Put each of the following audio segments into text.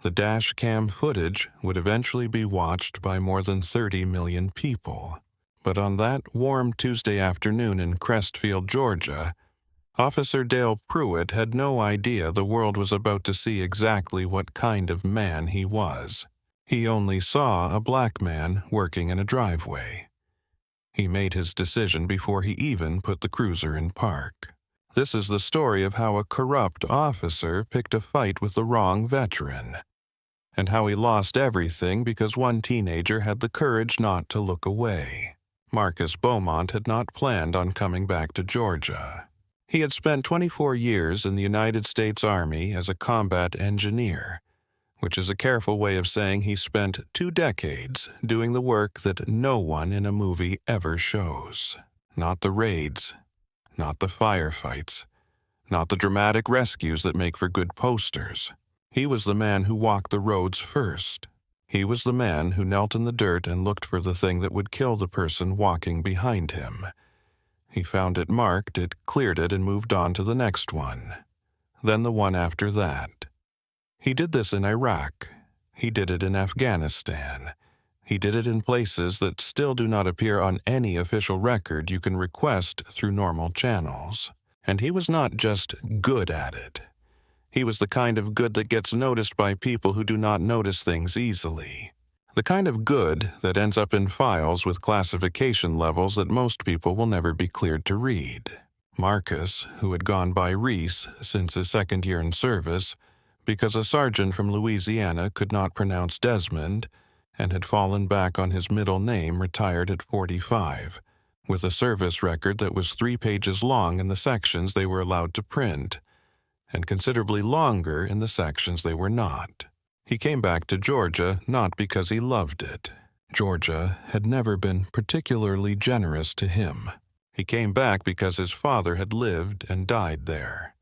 The dash cam footage would eventually be watched by more than 30 million people. But on that warm Tuesday afternoon in Crestfield, Georgia, Officer Dale Pruitt had no idea the world was about to see exactly what kind of man he was. He only saw a black man working in a driveway. He made his decision before he even put the cruiser in park. This is the story of how a corrupt officer picked a fight with the wrong veteran, and how he lost everything because one teenager had the courage not to look away. Marcus Beaumont had not planned on coming back to Georgia. He had spent 24 years in the United States Army as a combat engineer, which is a careful way of saying he spent 2 decades doing the work that no one in a movie ever shows. Not the raids, not the firefights, not the dramatic rescues that make for good posters. He was the man who walked the roads first. He was the man who knelt in the dirt and looked for the thing that would kill the person walking behind him. He found it marked, it cleared it, and moved on to the next one. Then the one after that. He did this in Iraq. He did it in Afghanistan. He did it in places that still do not appear on any official record you can request through normal channels. And he was not just good at it. He was the kind of good that gets noticed by people who do not notice things easily. The kind of good that ends up in files with classification levels that most people will never be cleared to read. Marcus, who had gone by Reece since his 2nd year in service, because a sergeant from Louisiana could not pronounce Desmond, and had fallen back on his middle name, retired at 45, with a service record that was 3 pages long in the sections they were allowed to print, and considerably longer in the sections they were not. He came back to Georgia not because he loved it. Georgia had never been particularly generous to him. He came back because his father had lived and died there,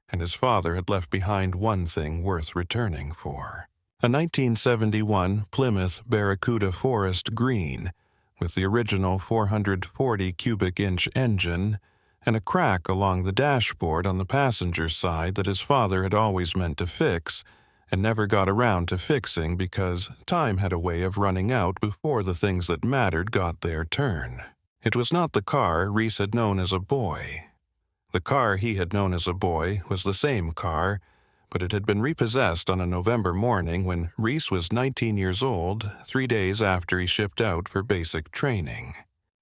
and his father had left behind one thing worth returning for. A 1971 Plymouth Barracuda Forest Green with the original 440 cubic inch engine and a crack along the dashboard on the passenger side that his father had always meant to fix and never got around to fixing because time had a way of running out before the things that mattered got their turn. It was not the car Reece had known as a boy. The car he had known as a boy was the same car, but it had been repossessed on a November morning when Reece was 19 years old, 3 days after he shipped out for basic training.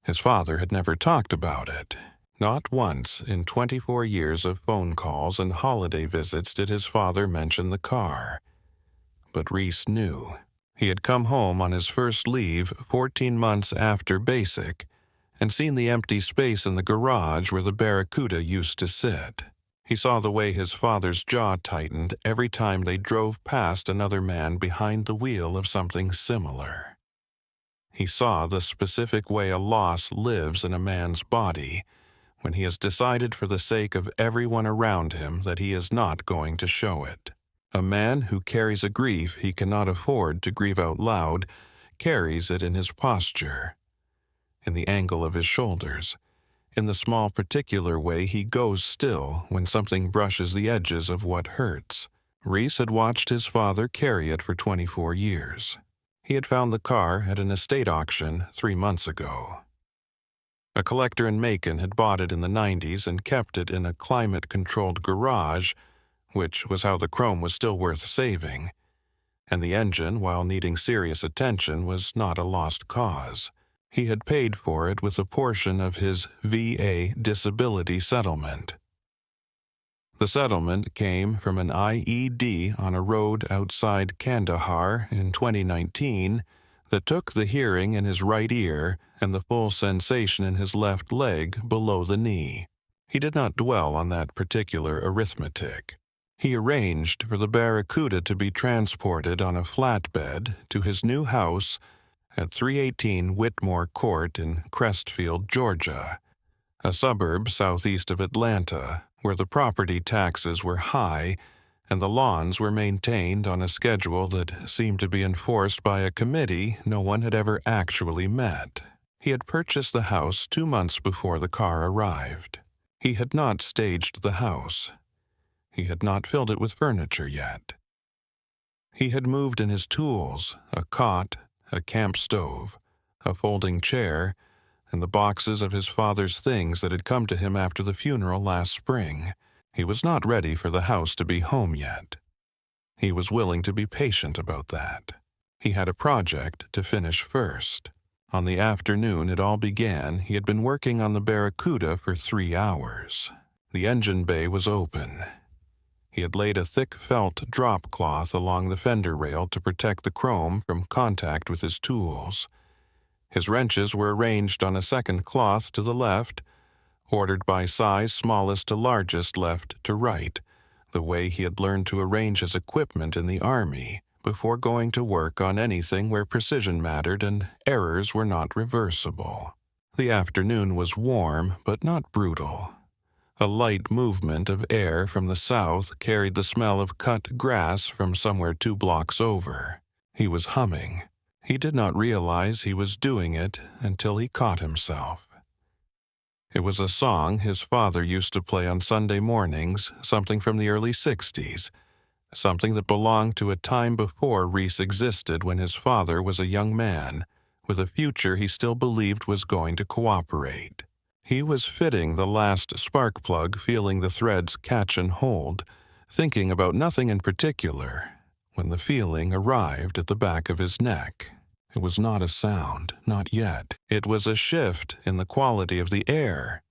His father had never talked about it. Not once in 24 years of phone calls and holiday visits did his father mention the car. But Reece knew. He had come home on his first leave 14 months after basic and seen the empty space in the garage where the Barracuda used to sit. He saw the way his father's jaw tightened every time they drove past another man behind the wheel of something similar. He saw the specific way a loss lives in a man's body when he has decided for the sake of everyone around him that he is not going to show it. A man who carries a grief he cannot afford to grieve out loud carries it in his posture, in the angle of his shoulders, in the small particular way he goes still when something brushes the edges of what hurts. Reece had watched his father carry it for 24 years. He had found the car at an estate auction 3 months ago. A collector in Macon had bought it in the 90s and kept it in a climate-controlled garage, which was how the chrome was still worth saving, and the engine, while needing serious attention, was not a lost cause. He had paid for it with a portion of his VA disability settlement. The settlement came from an IED on a road outside Kandahar in 2019 that took the hearing in his right ear and the full sensation in his left leg below the knee. He did not dwell on that particular arithmetic. He arranged for the Barracuda to be transported on a flatbed to his new house at 318 Whitmore Court in Crestfield, Georgia, a suburb southeast of Atlanta, where the property taxes were high and the lawns were maintained on a schedule that seemed to be enforced by a committee no one had ever actually met. He had purchased the house 2 months before the car arrived. He had not staged the house. He had not filled it with furniture yet. He had moved in his tools, a cot, a camp stove, a folding chair, and the boxes of his father's things that had come to him after the funeral last spring. He was not ready for the house to be home yet. He was willing to be patient about that. He had a project to finish first. On the afternoon it all began, he had been working on the Barracuda for 3 hours. The engine bay was open. He had laid a thick felt drop cloth along the fender rail to protect the chrome from contact with his tools. His wrenches were arranged on a second cloth to the left, ordered by size smallest to largest left to right, the way he had learned to arrange his equipment in the Army before going to work on anything where precision mattered and errors were not reversible. The afternoon was warm, but not brutal. A light movement of air from the south carried the smell of cut grass from somewhere 2 blocks over. He was humming. He did not realize he was doing it until he caught himself. It was a song his father used to play on Sunday mornings, something from the early 60s, something that belonged to a time before Reece existed, when his father was a young man, with a future he still believed was going to cooperate. He was fitting the last spark plug, feeling the threads catch and hold, thinking about nothing in particular, when the feeling arrived at the back of his neck. It was not a sound, not yet. It was a shift in the quality of the air,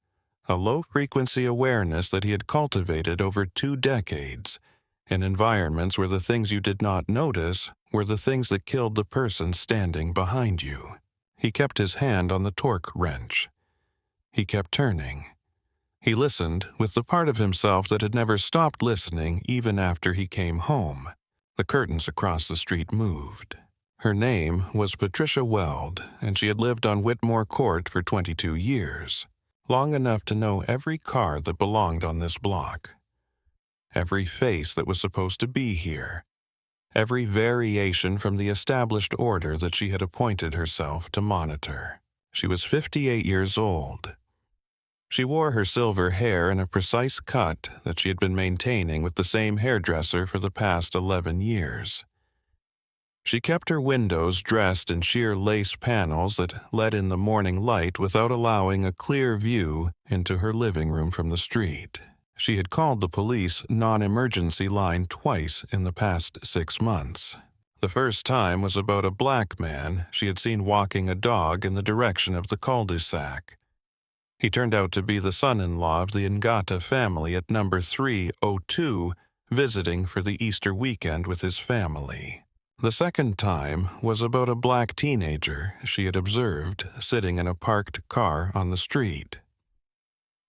a low-frequency awareness that he had cultivated over 2 decades, in environments where the things you did not notice were the things that killed the person standing behind you. He kept his hand on the torque wrench. He kept turning. He listened with the part of himself that had never stopped listening even after he came home. The curtains across the street moved. Her name was Loretta Weld, and she had lived on Whitmore Court for 22 years, long enough to know every car that belonged on this block, every face that was supposed to be here, every variation from the established order that she had appointed herself to monitor. She was 58 years old. She wore her silver hair in a precise cut that she had been maintaining with the same hairdresser for the past 11 years. She kept her windows dressed in sheer lace panels that let in the morning light without allowing a clear view into her living room from the street. She had called the police non-emergency line twice in the past 6 months. The first time was about a black man she had seen walking a dog in the direction of the cul-de-sac. He turned out to be the son-in-law of the Ngata family at number 302, visiting for the Easter weekend with his family. The second time was about a black teenager she had observed sitting in a parked car on the street.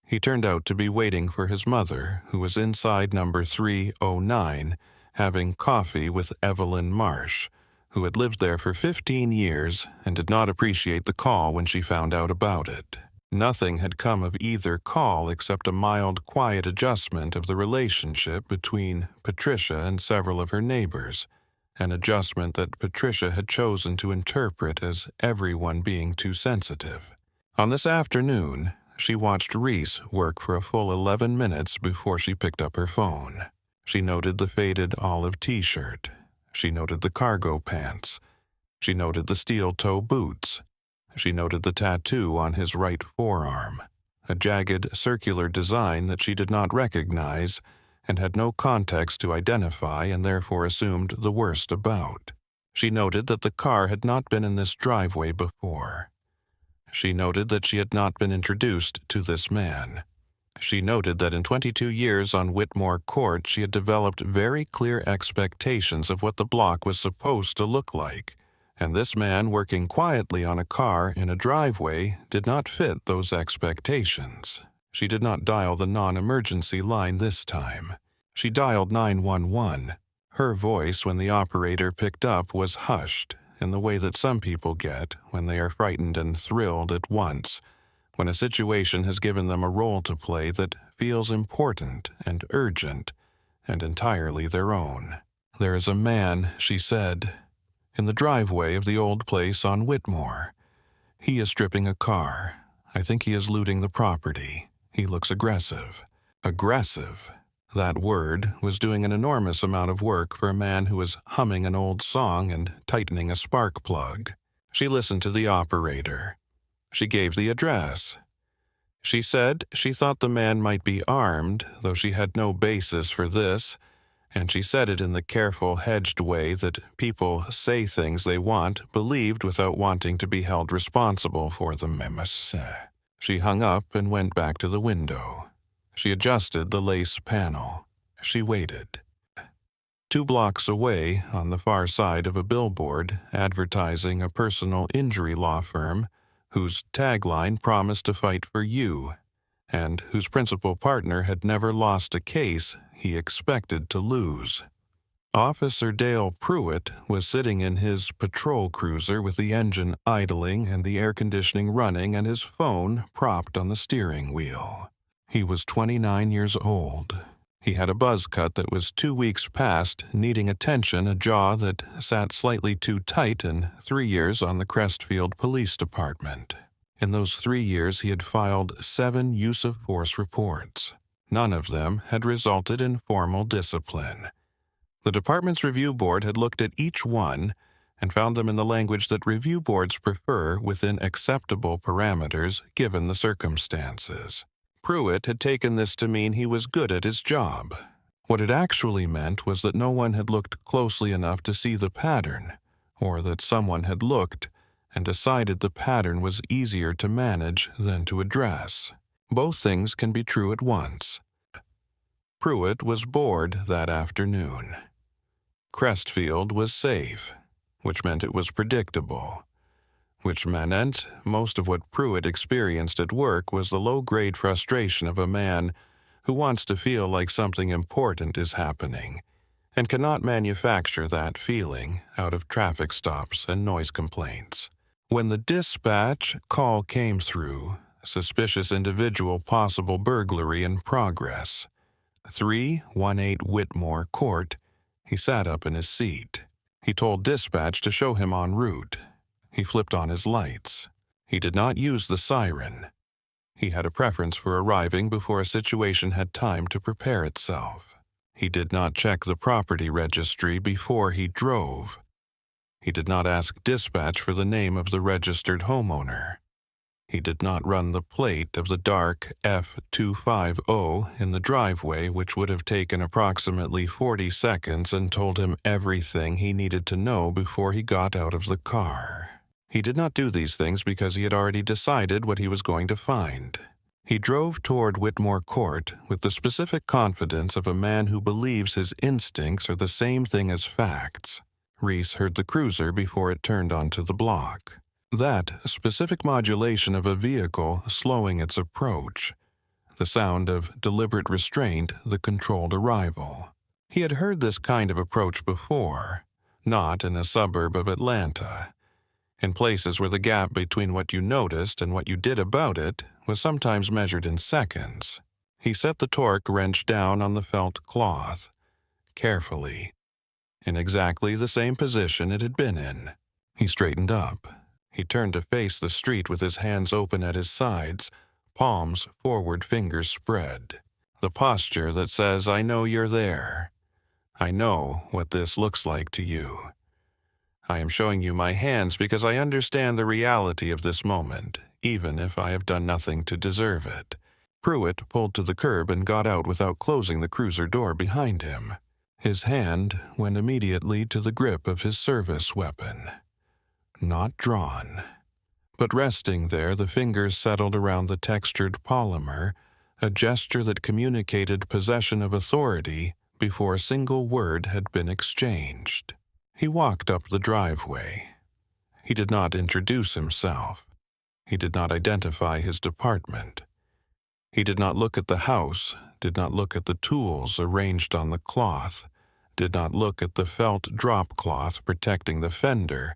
He turned out to be waiting for his mother, who was inside number 309, having coffee with Evelyn Marsh, who had lived there for 15 years and did not appreciate the call when she found out about it. Nothing had come of either call except a mild, quiet adjustment of the relationship between Patricia and several of her neighbors, an adjustment that Patricia had chosen to interpret as everyone being too sensitive. On this afternoon, she watched Reece work for a full 11 minutes before she picked up her phone. She noted the faded olive t-shirt. She noted the cargo pants. She noted the steel-toe boots. She noted the tattoo on his right forearm, a jagged, circular design that she did not recognize and had no context to identify and therefore assumed the worst about. She noted that the car had not been in this driveway before. She noted that she had not been introduced to this man. She noted that in 22 years on Whitmore Court she had developed very clear expectations of what the block was supposed to look like, and this man working quietly on a car in a driveway did not fit those expectations. She did not dial the non-emergency line this time. She dialed 911. Her voice when the operator picked up was hushed, in the way that some people get when they are frightened and thrilled at once, when a situation has given them a role to play that feels important and urgent and entirely their own. "There is a man," she said, "in the driveway of the old place on Whitmore. He is stripping a car. I think he is looting the property. He looks aggressive." Aggressive. That word was doing an enormous amount of work for a man who was humming an old song and tightening a spark plug. She listened to the operator. She gave the address. She said she thought the man might be armed, though she had no basis for this, and she said it in the careful, hedged way that people say things they want believed without wanting to be held responsible for them. She hung up and went back to the window. She adjusted the lace panel. She waited. 2 blocks away, on the far side of a billboard advertising a personal injury law firm whose tagline promised to fight for you, and whose principal partner had never lost a case he expected to lose. Officer Dale Pruitt was sitting in his patrol cruiser with the engine idling and the air conditioning running and his phone propped on the steering wheel. He was 29 years old. He had a buzz cut that was 2 weeks past, needing attention, a jaw that sat slightly too tight, and 3 years on the Crestfield Police Department. In those 3 years, he had filed 7 use-of-force reports. None of them had resulted in formal discipline. The department's review board had looked at each one and found them in the language that review boards prefer within acceptable parameters given the circumstances. Pruitt had taken this to mean he was good at his job. What it actually meant was that no one had looked closely enough to see the pattern, or that someone had looked and decided the pattern was easier to manage than to address. Both things can be true at once. Pruitt was bored that afternoon. Crestfield was safe, which meant it was predictable, which meant most of what Pruitt experienced at work was the low-grade frustration of a man who wants to feel like something important is happening and cannot manufacture that feeling out of traffic stops and noise complaints. When the dispatch call came through, suspicious individual possible burglary in progress, 318 Whitmore Court, he sat up in his seat. He told dispatch to show him en route. He flipped on his lights. He did not use the siren. He had a preference for arriving before a situation had time to prepare itself. He did not check the property registry before he drove. He did not ask dispatch for the name of the registered homeowner. He did not run the plate of the dark F250 in the driveway, which would have taken approximately 40 seconds and told him everything he needed to know before he got out of the car. He did not do these things because he had already decided what he was going to find. He drove toward Whitmore Court with the specific confidence of a man who believes his instincts are the same thing as facts. Reece heard the cruiser before it turned onto the block. That specific modulation of a vehicle slowing its approach, the sound of deliberate restraint that controlled arrival. He had heard this kind of approach before, not in a suburb of Atlanta, in places where the gap between what you noticed and what you did about it was sometimes measured in seconds. He set the torque wrench down on the felt cloth, carefully, in exactly the same position it had been in. He straightened up. He turned to face the street with his hands open at his sides, palms forward, fingers spread. The posture that says, I know you're there. I know what this looks like to you. I am showing you my hands because I understand the reality of this moment, even if I have done nothing to deserve it. Pruitt pulled to the curb and got out without closing the cruiser door behind him. His hand went immediately to the grip of his service weapon. Not drawn, but resting there, the fingers settled around the textured polymer, a gesture that communicated possession of authority before a single word had been exchanged. He walked up the driveway. He did not introduce himself. He did not identify his department. He did not look at the house, did not look at the tools arranged on the cloth, did not look at the felt drop cloth protecting the fender,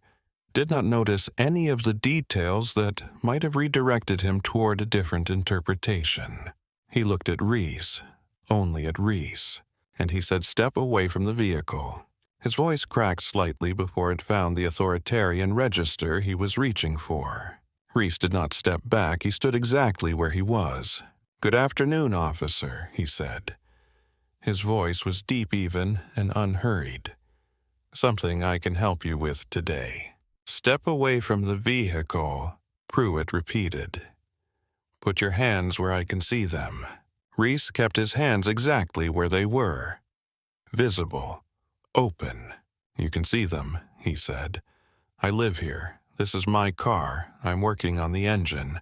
did not notice any of the details that might have redirected him toward a different interpretation. He looked at Reece, only at Reece, and he said, "Step away from the vehicle." His voice cracked slightly before it found the authoritarian register he was reaching for. Reece did not step back. He stood exactly where he was. "Good afternoon, officer," he said. His voice was deep even and unhurried. "Something I can help you with today." "Step away from the vehicle," Pruitt repeated. "Put your hands where I can see them." Reece kept his hands exactly where they were. Visible. Open. "You can see them," he said. "I live here. This is my car. I'm working on the engine.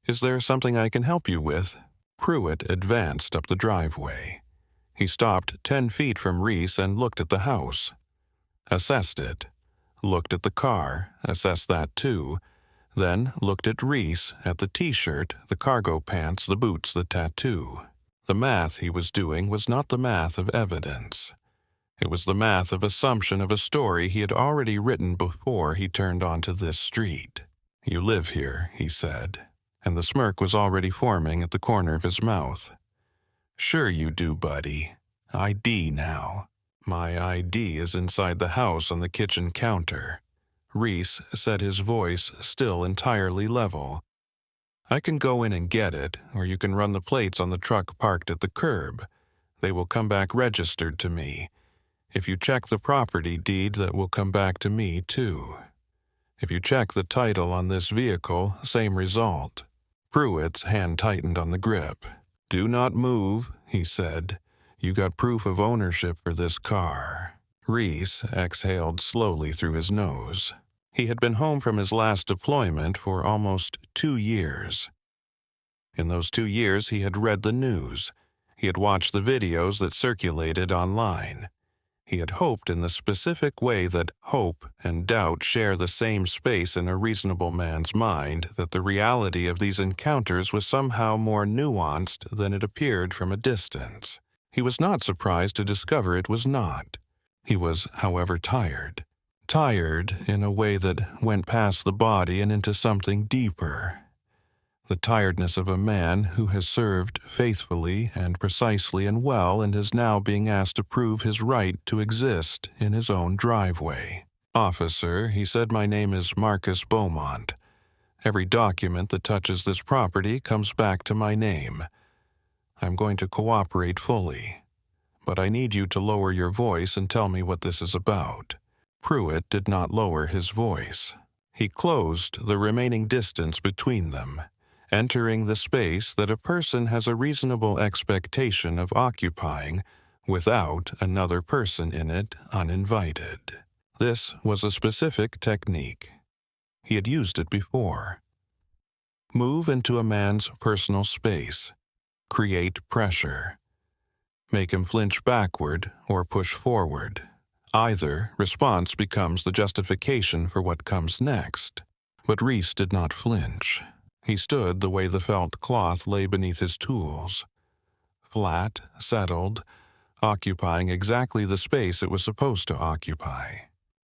Is there something I can help you with?" Pruitt advanced up the driveway. He stopped 10 feet from Reece and looked at the house. Assessed it. Looked at the car, assessed that too. Then looked at Reece, at the t-shirt, the cargo pants, the boots, the tattoo. The math he was doing was not the math of evidence. It was the math of assumption of a story he had already written before he turned onto this street. "You live here," he said, and the smirk was already forming at the corner of his mouth. "Sure you do, buddy. ID now." "My ID is inside the house on the kitchen counter." Reece said, his voice still entirely level. "I can go in and get it, or you can run the plates on the truck parked at the curb. They will come back registered to me. If you check the property deed, that will come back to me too. If you check the title on this vehicle, same result." Pruitt's hand tightened on the grip. "Do not move," he said. "You got proof of ownership for this car." Reece exhaled slowly through his nose. He had been home from his last deployment for almost 2 years. In those 2 years, he had read the news. He had watched the videos that circulated online. He had hoped in the specific way that hope and doubt share the same space in a reasonable man's mind that the reality of these encounters was somehow more nuanced than it appeared from a distance. He was not surprised to discover it was not. He was, however, tired. Tired in a way that went past the body and into something deeper. The tiredness of a man who has served faithfully and precisely and well and is now being asked to prove his right to exist in his own driveway. "Officer," he said, "my name is Marcus Beaumont. Every document that touches this property comes back to my name. I'm going to cooperate fully, but I need you to lower your voice and tell me what this is about." Pruitt did not lower his voice. He closed the remaining distance between them, entering the space that a person has a reasonable expectation of occupying without another person in it uninvited. This was a specific technique. He had used it before. Move into a man's personal space. Create pressure. Make him flinch backward or push forward. Either response becomes the justification for what comes next. But Reece did not flinch. He stood the way the felt cloth lay beneath his tools. Flat, settled, occupying exactly the space it was supposed to occupy.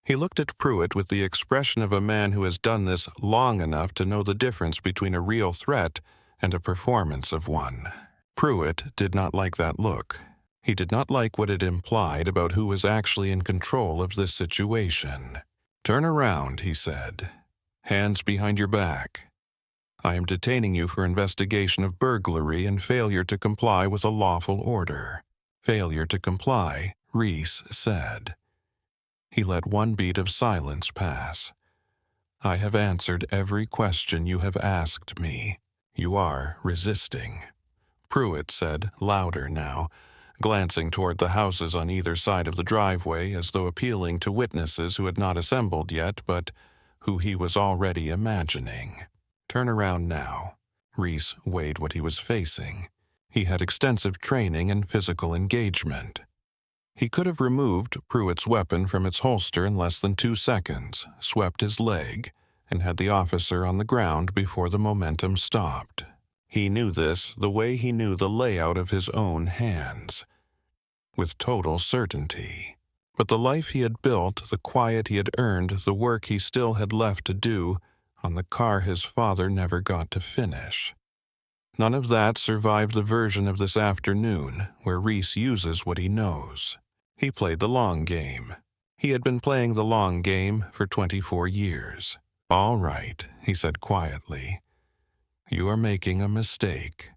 He looked at Pruitt with the expression of a man who has done this long enough to know the difference between a real threat and a performance of one. Pruitt did not like that look. He did not like what it implied about who was actually in control of this situation. "Turn around," he said. "Hands behind your back. I am detaining you for investigation of burglary and failure to comply with a lawful order." "Failure to comply," Reece said. He let one beat of silence pass. "I have answered every question you have asked me. You are resisting," Pruitt said, louder now, glancing toward the houses on either side of the driveway as though appealing to witnesses who had not assembled yet but who he was already imagining. "Turn around now." Reece weighed what he was facing. He had extensive training and physical engagement. He could have removed Pruitt's weapon from its holster in less than 2 seconds, swept his leg, and had the officer on the ground before the momentum stopped. He knew this the way he knew the layout of his own hands, with total certainty. But the life he had built, the quiet he had earned, the work he still had left to do on the car his father never got to finish. None of that survived the version of this afternoon where Reece uses what he knows. He played the long game. He had been playing the long game for 24 years. "All right," he said quietly. "You are making a mistake.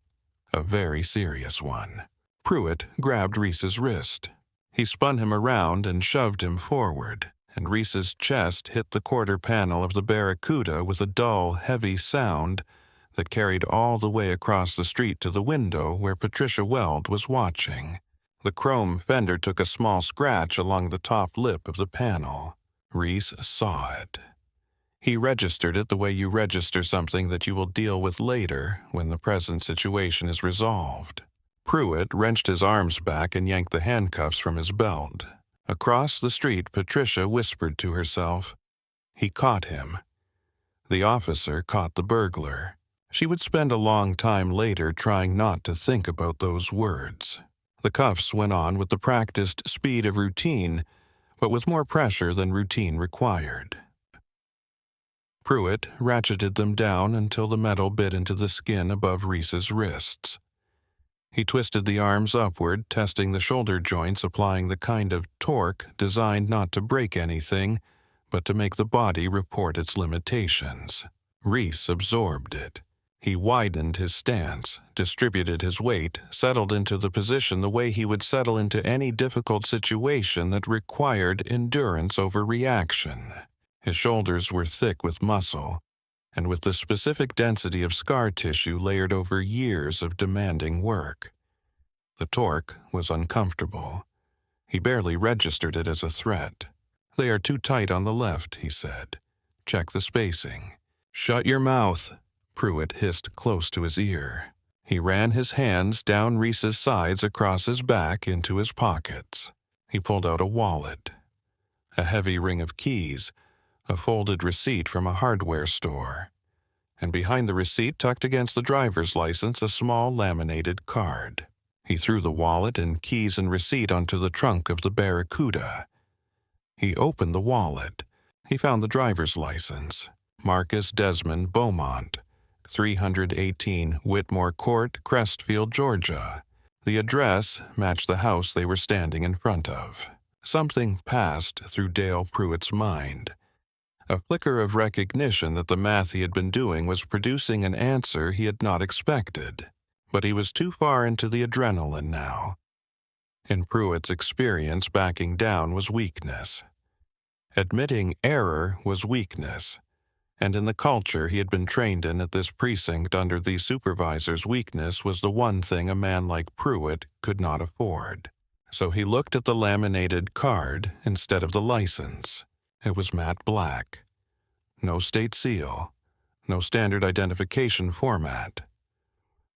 A very serious one." Pruitt grabbed Reece's wrist. He spun him around and shoved him forward, and Reece's chest hit the quarter panel of the Barracuda with a dull, heavy sound that carried all the way across the street to the window where Patricia Weld was watching. The chrome fender took a small scratch along the top lip of the panel. Reece saw it. He registered it the way you register something that you will deal with later when the present situation is resolved. Pruitt wrenched his arms back and yanked the handcuffs from his belt. Across the street, Patricia whispered to herself, "He caught him." The officer caught the burglar. She would spend a long time later trying not to think about those words. The cuffs went on with the practiced speed of routine, but with more pressure than routine required. Pruitt ratcheted them down until the metal bit into the skin above Reece's wrists. He twisted the arms upward, testing the shoulder joints, applying the kind of torque designed not to break anything, but to make the body report its limitations. Reece absorbed it. He widened his stance, distributed his weight, settled into the position the way he would settle into any difficult situation that required endurance over reaction. His shoulders were thick with muscle, and with the specific density of scar tissue layered over years of demanding work. The torque was uncomfortable. He barely registered it as a threat. "They are too tight on the left," he said. "Check the spacing." "Shut your mouth," Pruitt hissed close to his ear. He ran his hands down Reece's sides across his back into his pockets. He pulled out a wallet, a heavy ring of keys, a folded receipt from a hardware store, and behind the receipt, tucked against the driver's license, a small laminated card. He threw the wallet and keys and receipt onto the trunk of the Barracuda. He opened the wallet. He found the driver's license. Marcus Desmond Beaumont, 318 Whitmore Court, Crestfield, Georgia. The address matched the house they were standing in front of. Something passed through Dale Pruitt's mind. A flicker of recognition that the math he had been doing was producing an answer he had not expected. But he was too far into the adrenaline now. In Pruitt's experience, backing down was weakness. Admitting error was weakness. And in the culture he had been trained in at this precinct under the supervisor's, weakness was the one thing a man like Pruitt could not afford. So he looked at the laminated card instead of the license. It was matte black. No state seal. No standard identification format.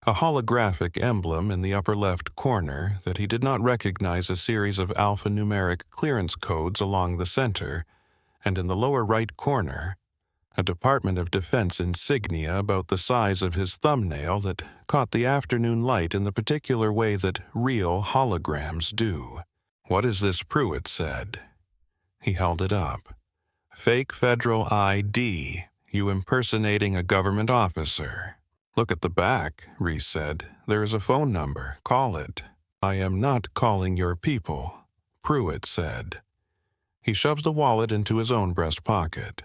A holographic emblem in the upper left corner that he did not recognize, a series of alphanumeric clearance codes along the center, and in the lower right corner, a Department of Defense insignia about the size of his thumbnail that caught the afternoon light in the particular way that real holograms do. "What is this?" Pruitt said. He held it up. "Fake federal ID, you impersonating a government officer." "Look at the back," Reece said. "There is a phone number. Call it." "I am not calling your people," Pruitt said. He shoved the wallet into his own breast pocket.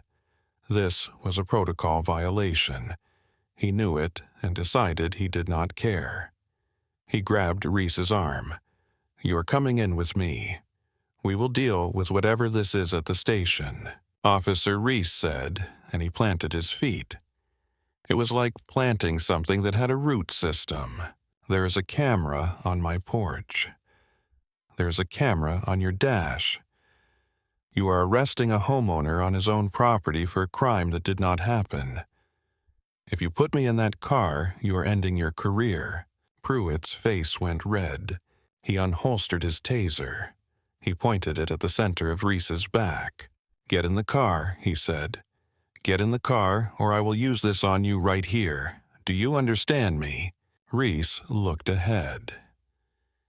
This was a protocol violation. He knew it and decided he did not care. He grabbed Reece's arm. "You are coming in with me. We will deal with whatever this is at the station," Officer Reece said, and he planted his feet. It was like planting something that had a root system. "There is a camera on my porch. There is a camera on your dash. You are arresting a homeowner on his own property for a crime that did not happen. If you put me in that car, you are ending your career." Pruitt's face went red. He unholstered his taser. He pointed it at the center of Reece's back. "Get in the car," he said. "Get in the car, or I will use this on you right here. Do you understand me?" Reece looked ahead.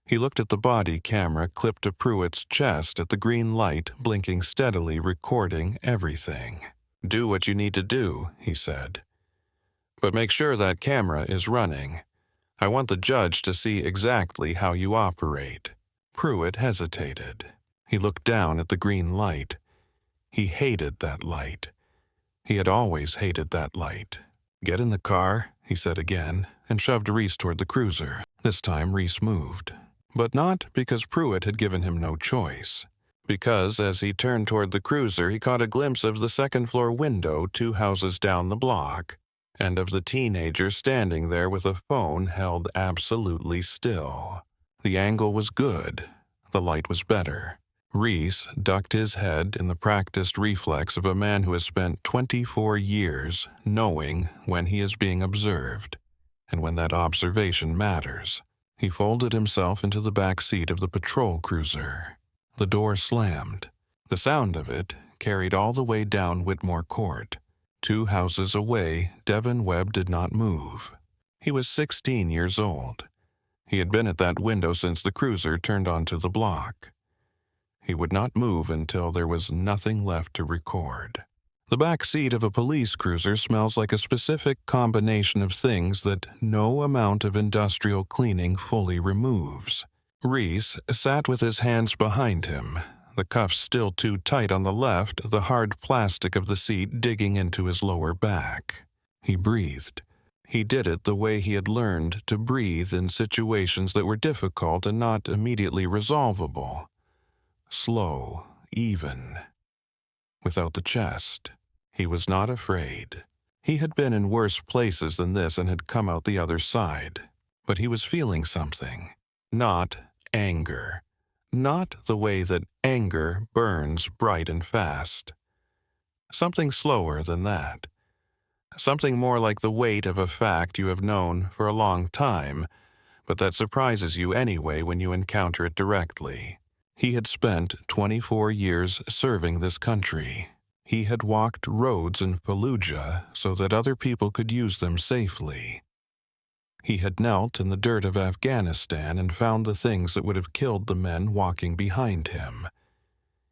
He looked at the body camera clipped to Pruitt's chest at the green light blinking steadily, recording everything. "Do what you need to do," he said. "But make sure that camera is running. I want the judge to see exactly how you operate." Pruitt hesitated. He looked down at the green light. He hated that light. He had always hated that light. "Get in the car," he said again, and shoved Reece toward the cruiser. This time Reece moved. But not because Pruitt had given him no choice. Because as he turned toward the cruiser, he caught a glimpse of the second-floor window 2 houses down the block, and of the teenager standing there with a phone held absolutely still. The angle was good. The light was better. Reece ducked his head in the practiced reflex of a man who has spent 24 years knowing when he is being observed, and when that observation matters. He folded himself into the back seat of the patrol cruiser. The door slammed. The sound of it carried all the way down Whitmore Court. 2 houses away, Devin Webb did not move. He was 16 years old. He had been at that window since the cruiser turned onto the block. He would not move until there was nothing left to record. The back seat of a police cruiser smells like a specific combination of things that no amount of industrial cleaning fully removes. Reece sat with his hands behind him, the cuffs still too tight on the left, the hard plastic of the seat digging into his lower back. He breathed. He did it the way he had learned to breathe in situations that were difficult and not immediately resolvable. Slow, even. Without the chest. He was not afraid. He had been in worse places than this and had come out the other side. But he was feeling something. Not anger. Not the way that anger burns bright and fast. Something slower than that. Something more like the weight of a fact you have known for a long time, but that surprises you anyway when you encounter it directly. He had spent 24 years serving this country. He had walked roads in Fallujah so that other people could use them safely. He had knelt in the dirt of Afghanistan and found the things that would have killed the men walking behind him.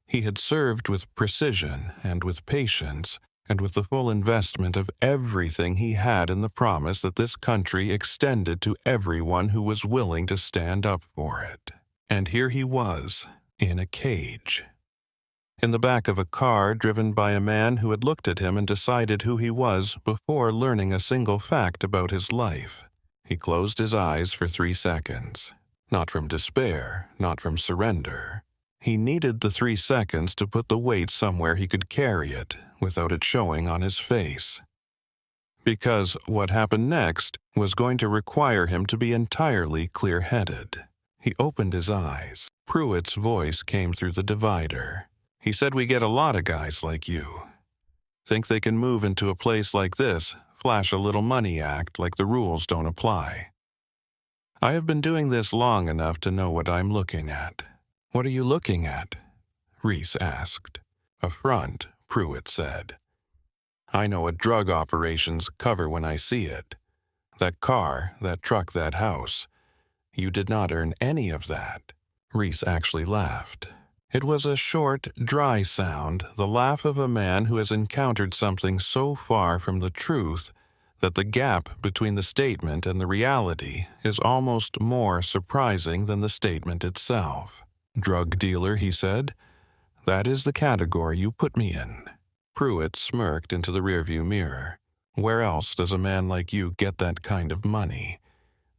He had served with precision and with patience and with the full investment of everything he had in the promise that this country extended to everyone who was willing to stand up for it. And here he was, in a cage. In the back of a car driven by a man who had looked at him and decided who he was before learning a single fact about his life. He closed his eyes for 3 seconds. Not from despair, not from surrender. He needed the 3 seconds to put the weight somewhere he could carry it without it showing on his face. Because what happened next was going to require him to be entirely clear-headed. He opened his eyes. Pruitt's voice came through the divider. He said, "We get a lot of guys like you. Think they can move into a place like this, flash a little money act like the rules don't apply. I have been doing this long enough to know what I'm looking at." "What are you looking at?" Reece asked. "A front," Pruitt said. "I know what drug operations cover when I see it. That car, that truck, that house. You did not earn any of that." Reece actually laughed. It was a short, dry sound, the laugh of a man who has encountered something so far from the truth that the gap between the statement and the reality is almost more surprising than the statement itself. "Drug dealer," he said. "That is the category you put me in." Pruitt smirked into the rearview mirror. "Where else does a man like you get that kind of money?"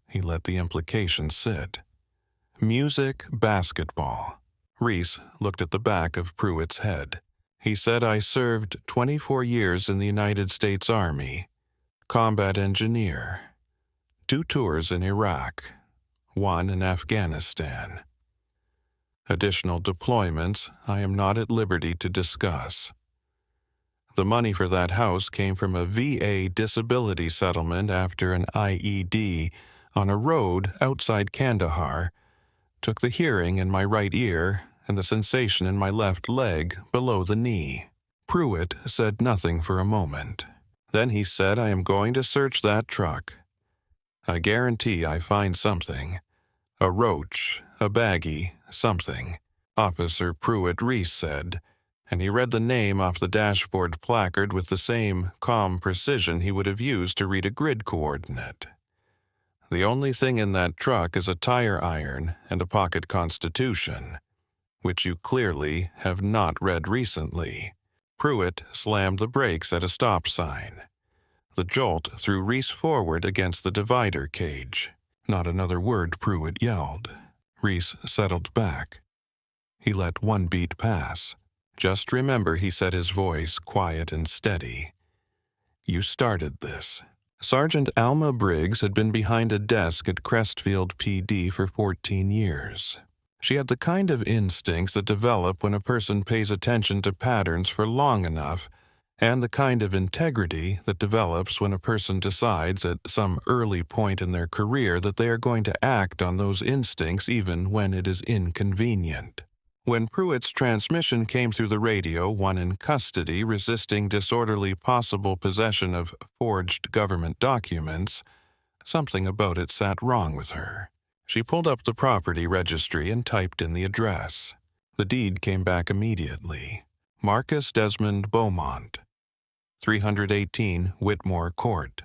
He let the implication sit. "Music, basketball." Reece looked at the back of Pruitt's head. He said, "I served 24 years in the United States Army. Combat engineer. 2 tours in Iraq. 1 in Afghanistan. Additional deployments I am not at liberty to discuss. The money for that house came from a VA disability settlement after an IED on a road outside Kandahar took the hearing in my right ear and the sensation in my left leg below the knee." Pruitt said nothing for a moment. Then he said, "I am going to search that truck. I guarantee I find something. A roach, a baggie, something." Officer Pruitt Reece said, and he read the name off the dashboard placard with the same calm precision he would have used to read a grid coordinate. "The only thing in that truck is a tire iron and a pocket Constitution, which you clearly have not read recently." Pruitt slammed the brakes at a stop sign. The jolt threw Reece forward against the divider cage. "Not another word," Pruitt yelled. Reece settled back. He let one beat pass. "Just remember," he said, his voice quiet and steady. "You started this." Sergeant Alma Briggs had been behind a desk at Crestfield PD for 14 years. She had the kind of instincts that develop when a person pays attention to patterns for long enough, and the kind of integrity that develops when a person decides at some early point in their career that they are going to act on those instincts even when it is inconvenient. When Pruitt's transmission came through the radio, one in custody resisting disorderly possible possession of forged government documents, something about it sat wrong with her. She pulled up the property registry and typed in the address. The deed came back immediately. Marcus Desmond Beaumont, 318 Whitmore Court.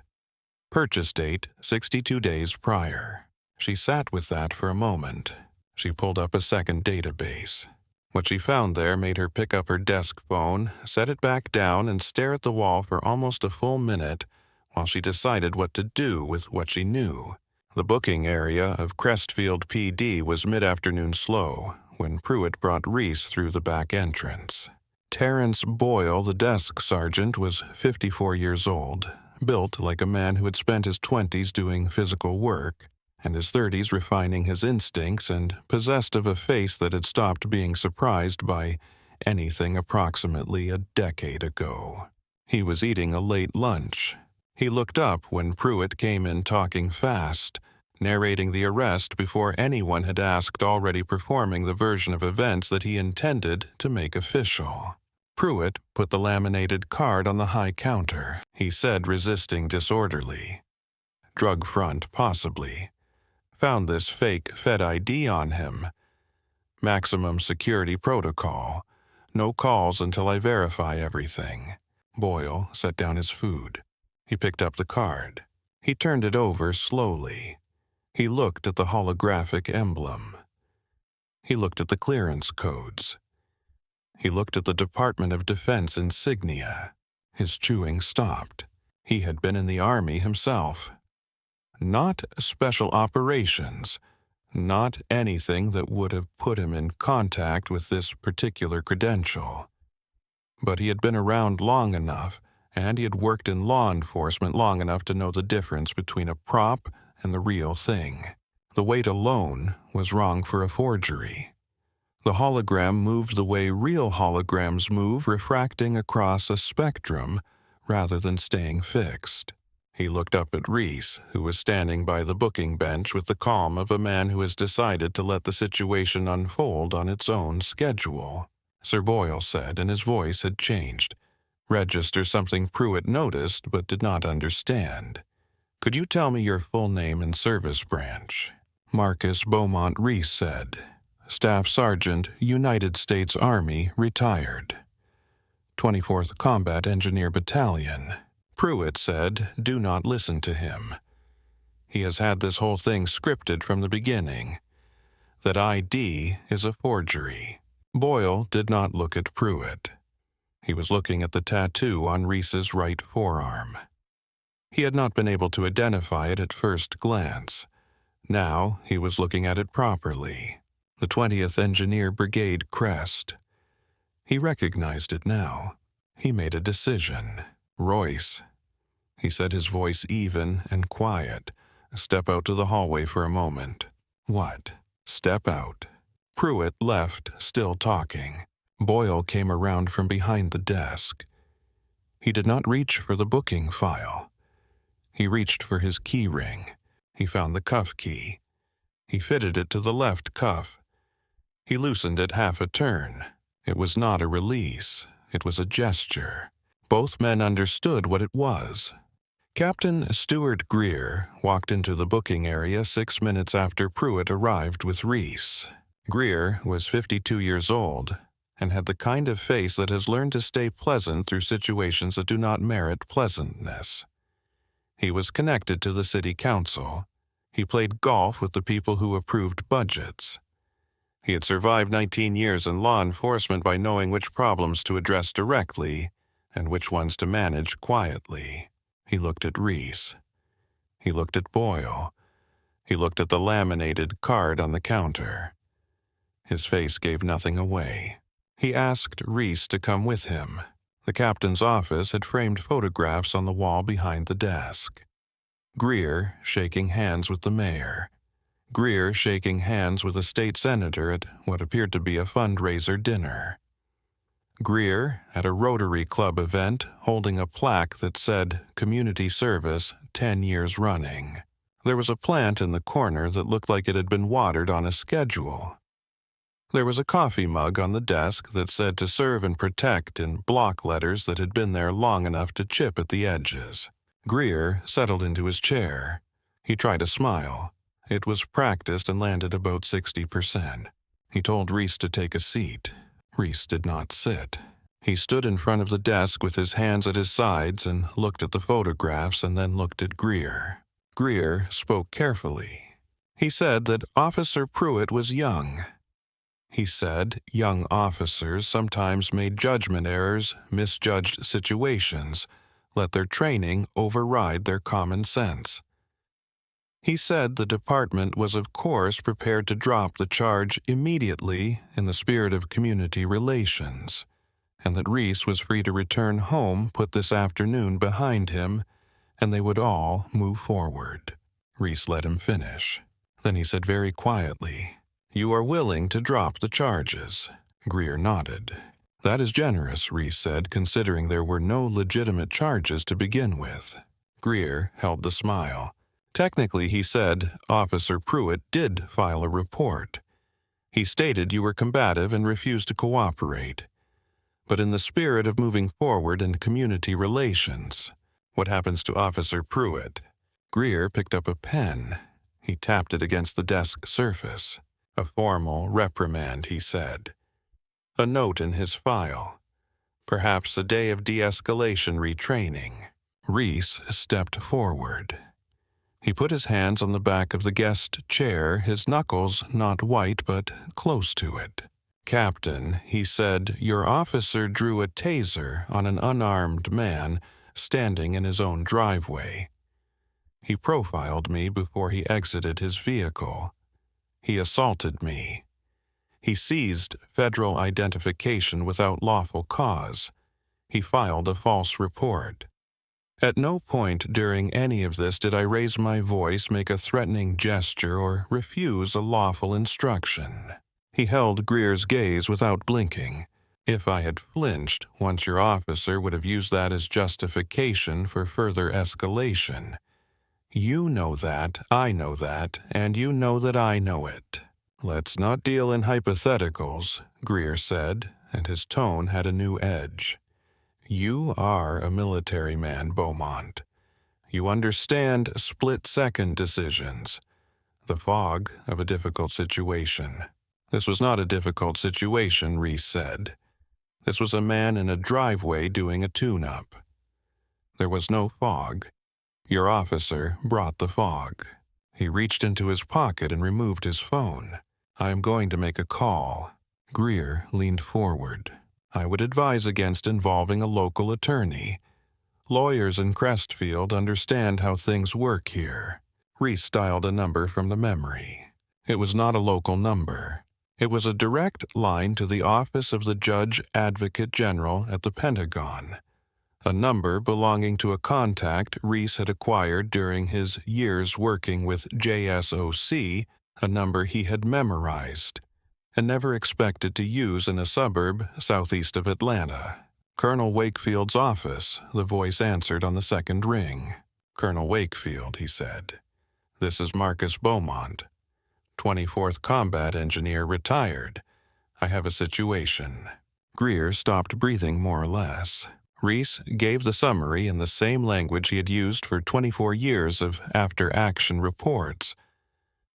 Purchase date 62 days prior. She sat with that for a moment. She pulled up a second database. What she found there made her pick up her desk phone, set it back down, and stare at the wall for almost a full minute while she decided what to do with what she knew. The booking area of Crestfield PD was mid-afternoon slow when Pruitt brought Reece through the back entrance. Terrence Boyle, the desk sergeant, was 54 years old, built like a man who had spent his 20s doing physical work, and his 30s refining his instincts, and possessed of a face that had stopped being surprised by anything approximately a decade ago. He was eating a late lunch. He looked up when Pruitt came in talking fast, narrating the arrest before anyone had asked, already performing the version of events that he intended to make official. Pruitt put the laminated card on the high counter. He said, resisting disorderly. "Drug front, possibly. Found this fake Fed ID on him. Maximum security protocol. No calls until I verify everything." Boyle set down his food. He picked up the card. He turned it over slowly. He looked at the holographic emblem. He looked at the clearance codes. He looked at the Department of Defense insignia. His chewing stopped. He had been in the Army himself. Not special operations, not anything that would have put him in contact with this particular credential. But he had been around long enough, and he had worked in law enforcement long enough to know the difference between a prop and the real thing. The weight alone was wrong for a forgery. The hologram moved the way real holograms move, refracting across a spectrum rather than staying fixed. He looked up at Reece, who was standing by the booking bench with the calm of a man who has decided to let the situation unfold on its own schedule. Sir Boyle said, and his voice had changed. "Register something Pruitt noticed but did not understand. Could you tell me your full name and service branch?" Marcus Beaumont Reece said, "Staff Sergeant, United States Army, retired. 24th Combat Engineer Battalion." Pruitt said, "Do not listen to him. He has had this whole thing scripted from the beginning. That ID is a forgery." Boyle did not look at Pruitt. He was looking at the tattoo on Reece's right forearm. He had not been able to identify it at first glance. Now he was looking at it properly. The 20th Engineer Brigade crest. He recognized it now. He made a decision. "Royce," he said, his voice even and quiet. "Step out to the hallway for a moment." "What?" "Step out." Pruitt left, still talking. Boyle came around from behind the desk. He did not reach for the booking file. He reached for his key ring. He found the cuff key. He fitted it to the left cuff. He loosened it half a turn. It was not a release. It was a gesture. Both men understood what it was. Captain Stuart Greer walked into the booking area 6 minutes after Pruitt arrived with Reece. Greer was 52 years old and had the kind of face that has learned to stay pleasant through situations that do not merit pleasantness. He was connected to the city council. He played golf with the people who approved budgets. He had survived 19 years in law enforcement by knowing which problems to address directly and which ones to manage quietly. He looked at Reece. He looked at Boyle. He looked at the laminated card on the counter. His face gave nothing away. He asked Reece to come with him. The captain's office had framed photographs on the wall behind the desk. Greer shaking hands with the mayor. Greer shaking hands with a state senator at what appeared to be a fundraiser dinner. Greer at a Rotary Club event holding a plaque that said Community Service 10 years running. There was a plant in the corner that looked like it had been watered on a schedule. There was a coffee mug on the desk that said to serve and protect in block letters that had been there long enough to chip at the edges. Greer settled into his chair. He tried a smile. It was practiced and landed about 60%. He told Reece to take a seat. Reece did not sit. He stood in front of the desk with his hands at his sides and looked at the photographs and then looked at Greer. Greer spoke carefully. He said that Officer Pruitt was young. He said young officers sometimes made judgment errors, misjudged situations, let their training override their common sense. He said the department was of course prepared to drop the charge immediately in the spirit of community relations, and that Reece was free to return home, put this afternoon behind him, and they would all move forward. Reece let him finish. Then he said very quietly, "You are willing to drop the charges." Greer nodded. "That is generous," Reece said, "considering there were no legitimate charges to begin with." Greer held the smile. "Technically," he said, "Officer Pruitt did file a report. He stated you were combative and refused to cooperate. But in the spirit of moving forward in community relations, what happens to Officer Pruitt?" Greer picked up a pen. He tapped it against the desk surface. "A formal reprimand," he said. "A note in his file. Perhaps a day of de-escalation retraining." Reece stepped forward. He put his hands on the back of the guest chair, his knuckles not white but close to it. "Captain," he said, "your officer drew a taser on an unarmed man standing in his own driveway. He profiled me before he exited his vehicle. He assaulted me. He seized federal identification without lawful cause. He filed a false report. At no point during any of this did I raise my voice, make a threatening gesture, or refuse a lawful instruction." He held Greer's gaze without blinking. "If I had flinched, once your officer would have used that as justification for further escalation. You know that, I know that, and you know that I know it." "Let's not deal in hypotheticals," Greer said, and his tone had a new edge. "You are a military man, Beaumont. You understand split-second decisions, the fog of a difficult situation." "This was not a difficult situation," Reece said. "This was a man in a driveway doing a tune-up. There was no fog. Your officer brought the fog." He reached into his pocket and removed his phone. "I am going to make a call." Greer leaned forward. "I would advise against involving a local attorney. Lawyers in Crestfield understand how things work here." Reece dialed a number from the memory. It was not a local number. It was a direct line to the office of the Judge Advocate General at the Pentagon, a number belonging to a contact Reece had acquired during his years working with JSOC, a number he had memorized and never expected to use in a suburb southeast of Atlanta. "Colonel Wakefield's office," the voice answered on the second ring. "Colonel Wakefield," he said. "This is Marcus Beaumont, 24th Combat Engineer, retired. I have a situation." Greer stopped breathing more or less. Reece gave the summary in the same language he had used for 24 years of after-action reports,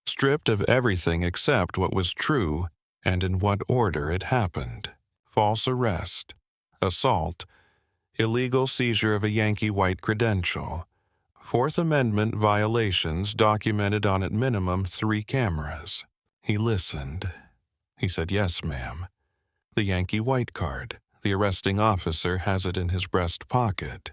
stripped of everything except what was true and in what order it happened. False arrest, assault, illegal seizure of a Yankee White credential, Fourth Amendment violations documented on at minimum 3 cameras. He listened. He said, "Yes, ma'am. The Yankee White card. The arresting officer has it in his breast pocket."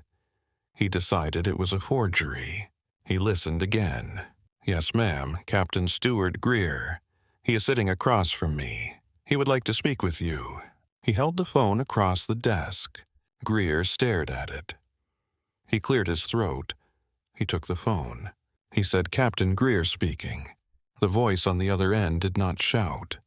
He decided it was a forgery. He listened again. "Yes, ma'am. Captain Stewart Greer. He is sitting across from me." He would like to speak with you." He held the phone across the desk. Greer stared at it. He cleared his throat. He took the phone. He said, "Captain Greer speaking." The voice on the other end did not shout.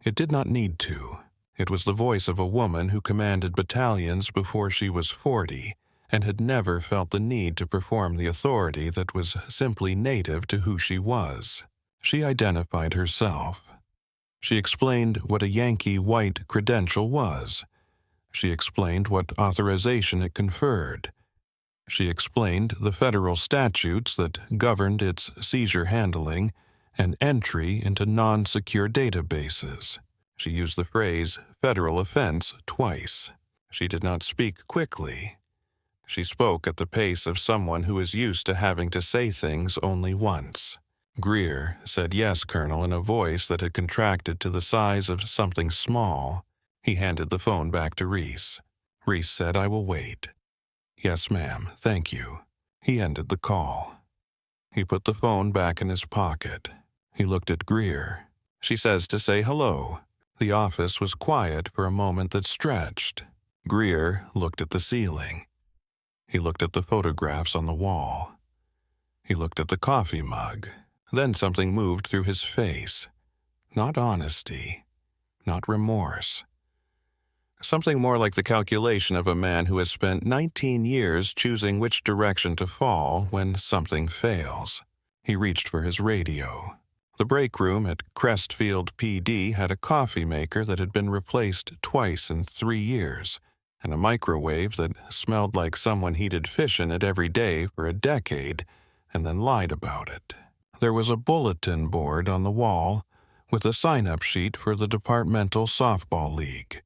It did not need to. It was the voice of a woman who commanded battalions before she was 40 and had never felt the need to perform the authority that was simply native to who she was. She identified herself. She explained what a Yankee white credential was. She explained what authorization it conferred. She explained the federal statutes that governed its seizure handling and entry into non-secure databases. She used the phrase "federal offense" twice. She did not speak quickly. She spoke at the pace of someone who is used to having to say things only once. Greer said, "Yes, Colonel," in a voice that had contracted to the size of something small. He handed the phone back to Reece. Reece said, "I will wait." "Yes, ma'am, thank you." He ended the call. He put the phone back in his pocket. He looked at Greer. "She says to say hello." The office was quiet for a moment that stretched. Greer looked at the ceiling. He looked at the photographs on the wall. He looked at the coffee mug. Then something moved through his face. Not honesty. Not remorse. Something more like the calculation of a man who has spent 19 years choosing which direction to fall when something fails. He reached for his radio. The break room at Crestfield PD had a coffee maker that had been replaced twice in 3 years, and a microwave that smelled like someone heated fish in it every day for a decade and then lied about it. There was a bulletin board on the wall with a sign-up sheet for the departmental softball league,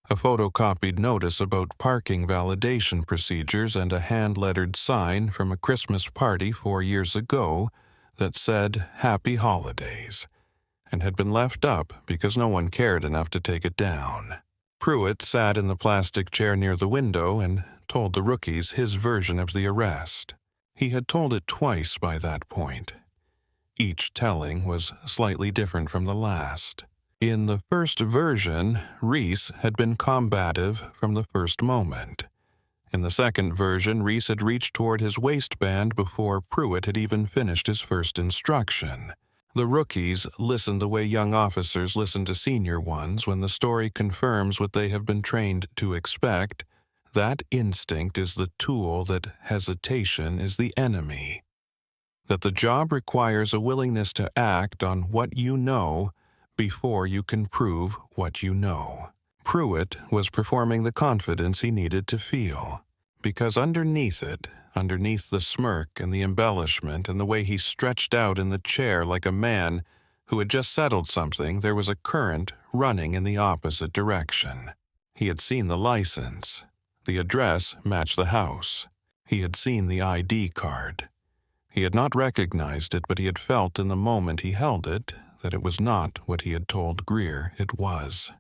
a photocopied notice about parking validation procedures, and a hand-lettered sign from a Christmas party 4 years ago that said "Happy Holidays," and had been left up because no one cared enough to take it down. Pruitt sat in the plastic chair near the window and told the rookies his version of the arrest. He had told it twice by that point. Each telling was slightly different from the last. In the first version, Reece had been combative from the first moment. In the second version, Reece had reached toward his waistband before Pruitt had even finished his first instruction. The rookies listened the way young officers listen to senior ones when the story confirms what they have been trained to expect. That instinct is the tool, that hesitation is the enemy. That the job requires a willingness to act on what you know before you can prove what you know. Pruitt was performing the confidence he needed to feel, because underneath it, underneath the smirk and the embellishment and the way he stretched out in the chair like a man who had just settled something, there was a current running in the opposite direction. He had seen the license. The address matched the house. He had seen the ID card. He had not recognized it, but he had felt in the moment he held it that it was not what he had told Greer it was.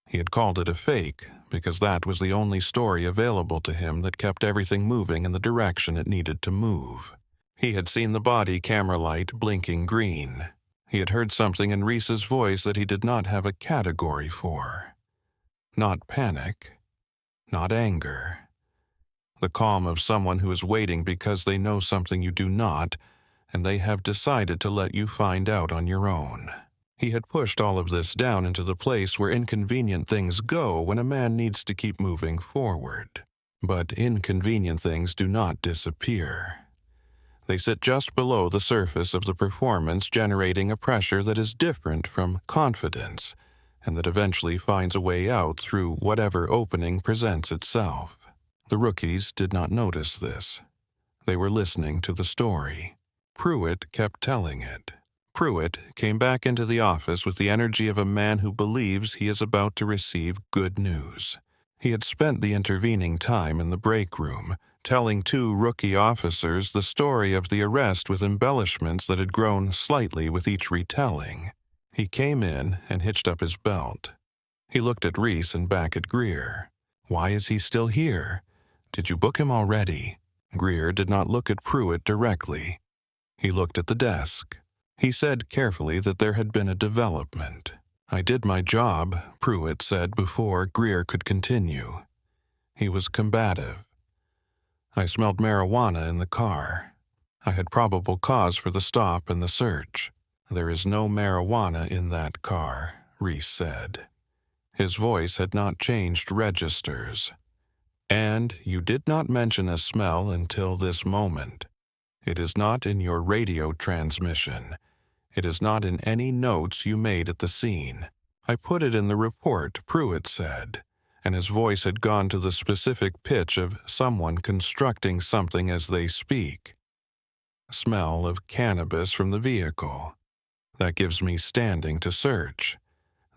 He had called it a fake because that was the only story available to him that kept everything moving in the direction it needed to move. He had seen the body camera light blinking green. He had heard something in Reece's voice that he did not have a category for. Not panic. Not anger. The calm of someone who is waiting because they know something you do not, and they have decided to let you find out on your own. He had pushed all of this down into the place where inconvenient things go when a man needs to keep moving forward. But inconvenient things do not disappear. They sit just below the surface of the performance, generating a pressure that is different from confidence, and that eventually finds a way out through whatever opening presents itself. The rookies did not notice this. They were listening to the story. Pruitt kept telling it. Pruitt came back into the office with the energy of a man who believes he is about to receive good news. He had spent the intervening time in the break room, telling 2 rookie officers the story of the arrest with embellishments that had grown slightly with each retelling. He came in and hitched up his belt. He looked at Reece and back at Greer. "Why is he still here? Did you book him already?" Greer did not look at Pruitt directly. He looked at the desk. He said carefully that there had been a development. "I did my job," Pruitt said before Greer could continue. He was combative. "I smelled marijuana in the car. I had probable cause for the stop and the search. There is no marijuana in that car," Reece said. His voice had not changed registers. "And you did not mention a smell until this moment. It is not in your radio transmission. It is not in any notes you made at the scene. I put it in the report," Pruitt said, and his voice had gone to the specific pitch of someone constructing something as they speak. "Smell of cannabis from the vehicle. That gives me standing to search.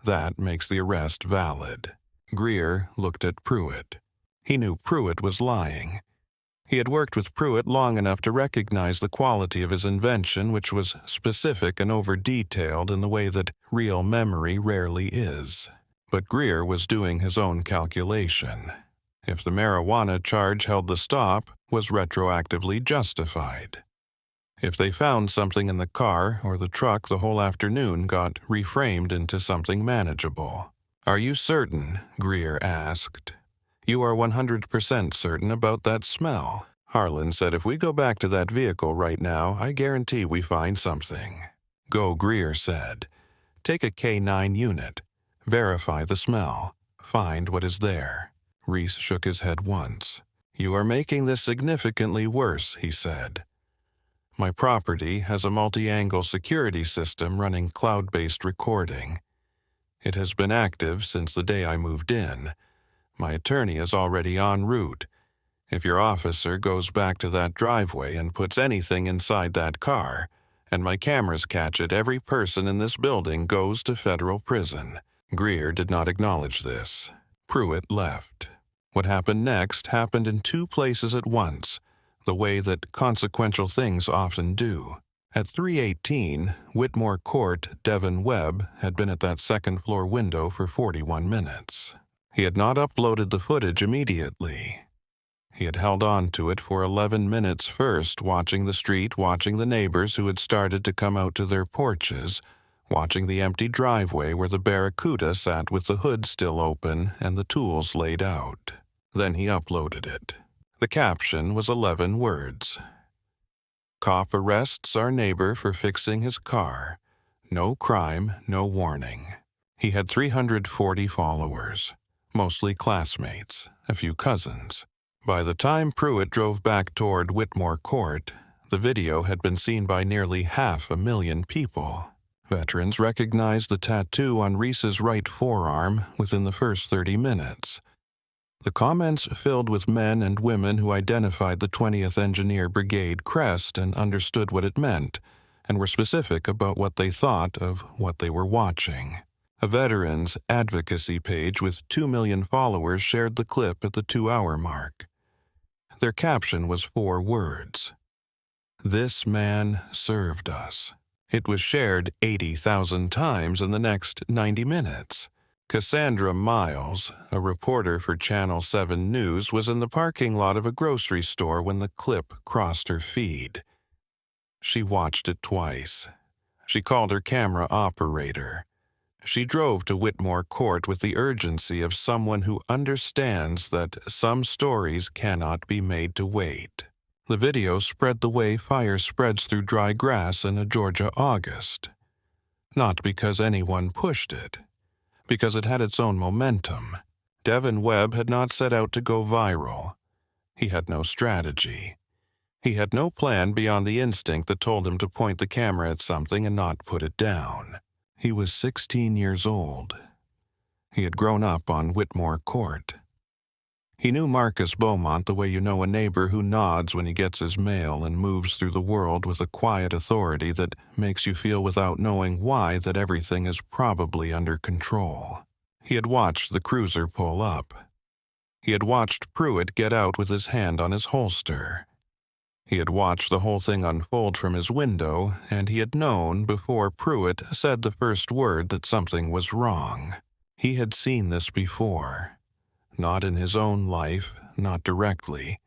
That makes the arrest valid." Greer looked at Pruitt. He knew Pruitt was lying. He had worked with Pruitt long enough to recognize the quality of his invention, which was specific and over-detailed in the way that real memory rarely is. But Greer was doing his own calculation. If the marijuana charge held the stop, was retroactively justified. If they found something in the car or the truck, the whole afternoon got reframed into something manageable. "Are you certain?" Greer asked. "You are 100% certain about that smell?" Harlan said, "If we go back to that vehicle right now, I guarantee we find something." "Go," Greer said. "Take a K9 unit. Verify the smell. Find what is there." Reece shook his head once. "You are making this significantly worse," he said. "My property has a multi-angle security system running cloud-based recording. It has been active since the day I moved in. My attorney is already en route. If your officer goes back to that driveway and puts anything inside that car, and my cameras catch it, every person in this building goes to federal prison." Greer did not acknowledge this. Pruitt left. What happened next happened in two places at once, the way that consequential things often do. At 3:18, Whitmore Court, Devin Webb had been at that second-floor window for 41 minutes. He had not uploaded the footage immediately. He had held on to it for 11 minutes first, watching the street, watching the neighbors who had started to come out to their porches, watching the empty driveway where the Barracuda sat with the hood still open and the tools laid out. Then he uploaded it. The caption was 11 words. "Cop arrests our neighbor for fixing his car. No crime, no warning." He had 340 followers, mostly classmates, a few cousins. By the time Pruitt drove back toward Whitmore Court, the video had been seen by nearly 500,000 people. Veterans recognized the tattoo on Reece's right forearm within the first 30 minutes. The comments filled with men and women who identified the 20th Engineer Brigade crest and understood what it meant, and were specific about what they thought of what they were watching. A veterans advocacy page with 2 million followers shared the clip at the 2-hour mark. Their caption was 4 words. "This man served us." It was shared 80,000 times in the next 90 minutes. Cassandra Miles, a reporter for Channel 7 News, was in the parking lot of a grocery store when the clip crossed her feed. She watched it twice. She called her camera operator. She drove to Whitmore Court with the urgency of someone who understands that some stories cannot be made to wait. The video spread the way fire spreads through dry grass in a Georgia August. Not because anyone pushed it, because it had its own momentum. Devin Webb had not set out to go viral. He had no strategy. He had no plan beyond the instinct that told him to point the camera at something and not put it down. He was 16 years old. He had grown up on Whitmore Court. He knew Marcus Beaumont the way you know a neighbor who nods when he gets his mail and moves through the world with a quiet authority that makes you feel without knowing why that everything is probably under control. He had watched the cruiser pull up. He had watched Pruitt get out with his hand on his holster. He had watched the whole thing unfold from his window, and he had known before Pruitt said the first word that something was wrong. He had seen this before. Not in his own life, not directly,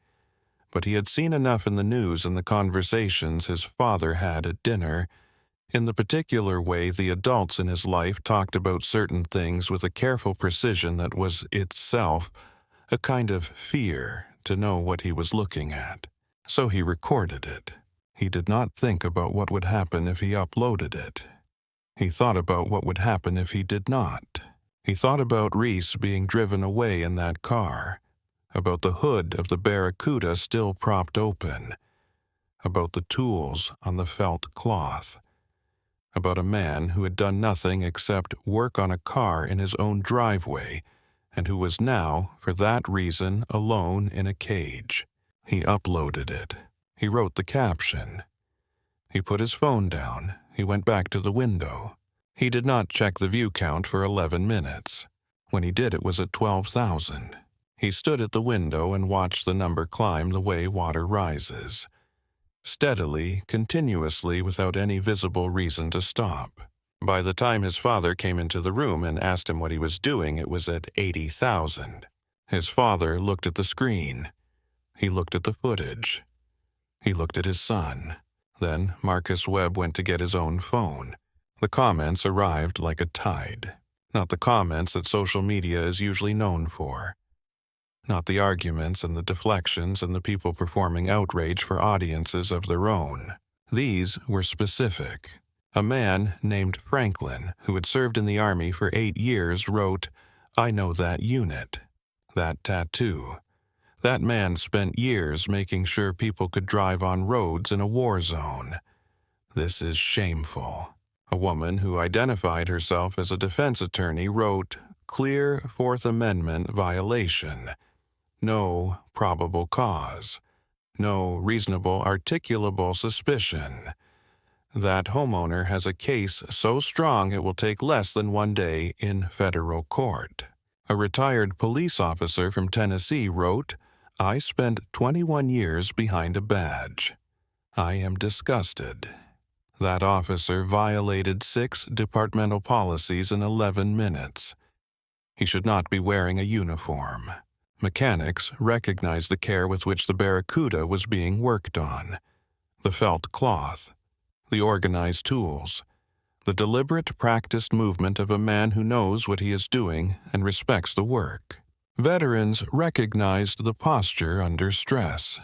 but he had seen enough in the news and the conversations his father had at dinner, In the particular way the adults in his life talked about certain things with a careful precision that was itself a kind of fear to know what he was looking at. So he recorded it. He did not think about what would happen if he uploaded it. He thought about what would happen if he did not. He thought about Reece being driven away in that car, about the hood of the Barracuda still propped open, about the tools on the felt cloth, about a man who had done nothing except work on a car in his own driveway and who was now, for that reason, alone in a cage. He uploaded it. He wrote the caption. He put his phone down. He went back to the window. He did not check the view count for 11 minutes. When he did, it was at 12,000. He stood at the window and watched the number climb the way water rises. Steadily, continuously, without any visible reason to stop. By the time his father came into the room and asked him what he was doing, it was at 80,000. His father looked at the screen. He looked at the footage. He looked at his son. Then Marcus Webb went to get his own phone. The comments arrived like a tide. Not the comments that social media is usually known for. Not the arguments and the deflections and the people performing outrage for audiences of their own. These were specific. A man named Franklin, who had served in the Army for 8 years, wrote, "I know that unit, that tattoo. That man spent years making sure people could drive on roads in a war zone. This is shameful." A woman who identified herself as a defense attorney wrote, "Clear Fourth Amendment violation. No probable cause. No reasonable articulable suspicion. That homeowner has a case so strong it will take less than 1 day in federal court." A retired police officer from Tennessee wrote, "I spent 21 years behind a badge. I am disgusted." That officer violated 6 departmental policies in 11 minutes. He should not be wearing a uniform. Mechanics recognized the care with which the Barracuda was being worked on. The felt cloth. The organized tools. The deliberate, practiced movement of a man who knows what he is doing and respects the work. Veterans recognized the posture under stress.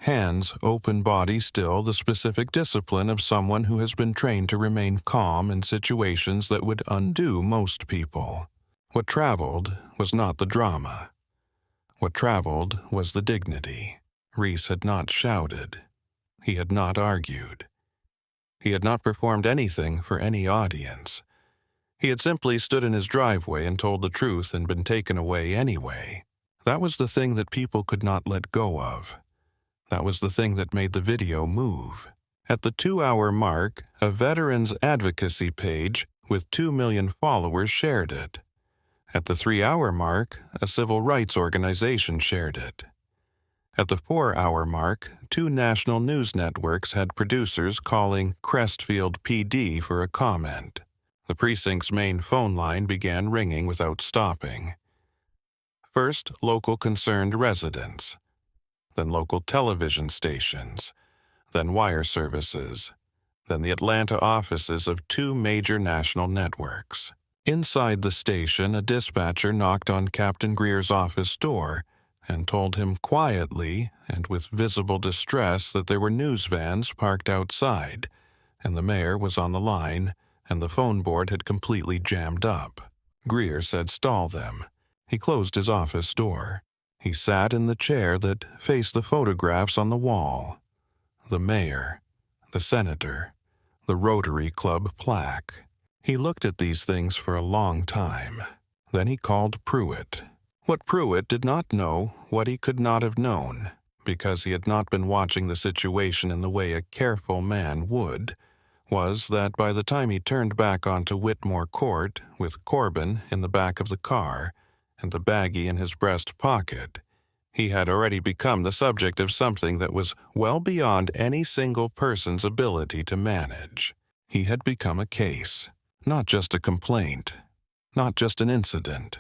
Hands, open, body still, the specific discipline of someone who has been trained to remain calm in situations that would undo most people. What traveled was not the drama. What traveled was the dignity. Reece had not shouted. He had not argued. He had not performed anything for any audience. He had simply stood in his driveway and told the truth and been taken away anyway. That was the thing that people could not let go of. That was the thing that made the video move. At the 2-hour mark, a veterans advocacy page with 2 million followers shared it. At the 3-hour mark, a civil rights organization shared it. At the 4-hour mark, 2 national news networks had producers calling Crestfield PD for a comment. The precinct's main phone line began ringing without stopping. First, local concerned residents, then local television stations, then wire services, then the Atlanta offices of 2 major national networks. Inside the station, a dispatcher knocked on Captain Greer's office door and told him quietly and with visible distress that there were news vans parked outside, and the mayor was on the line, and the phone board had completely jammed up. Greer said stall them. He closed his office door. He sat in the chair that faced the photographs on the wall. The mayor, the senator, the Rotary Club plaque. He looked at these things for a long time. Then he called Pruitt. What Pruitt did not know, what he could not have known, because he had not been watching the situation in the way a careful man would, was that by the time he turned back onto Whitmore Court, with Corbin in the back of the car and the baggie in his breast pocket, he had already become the subject of something that was well beyond any single person's ability to manage. He had become a case, not just a complaint, not just an incident.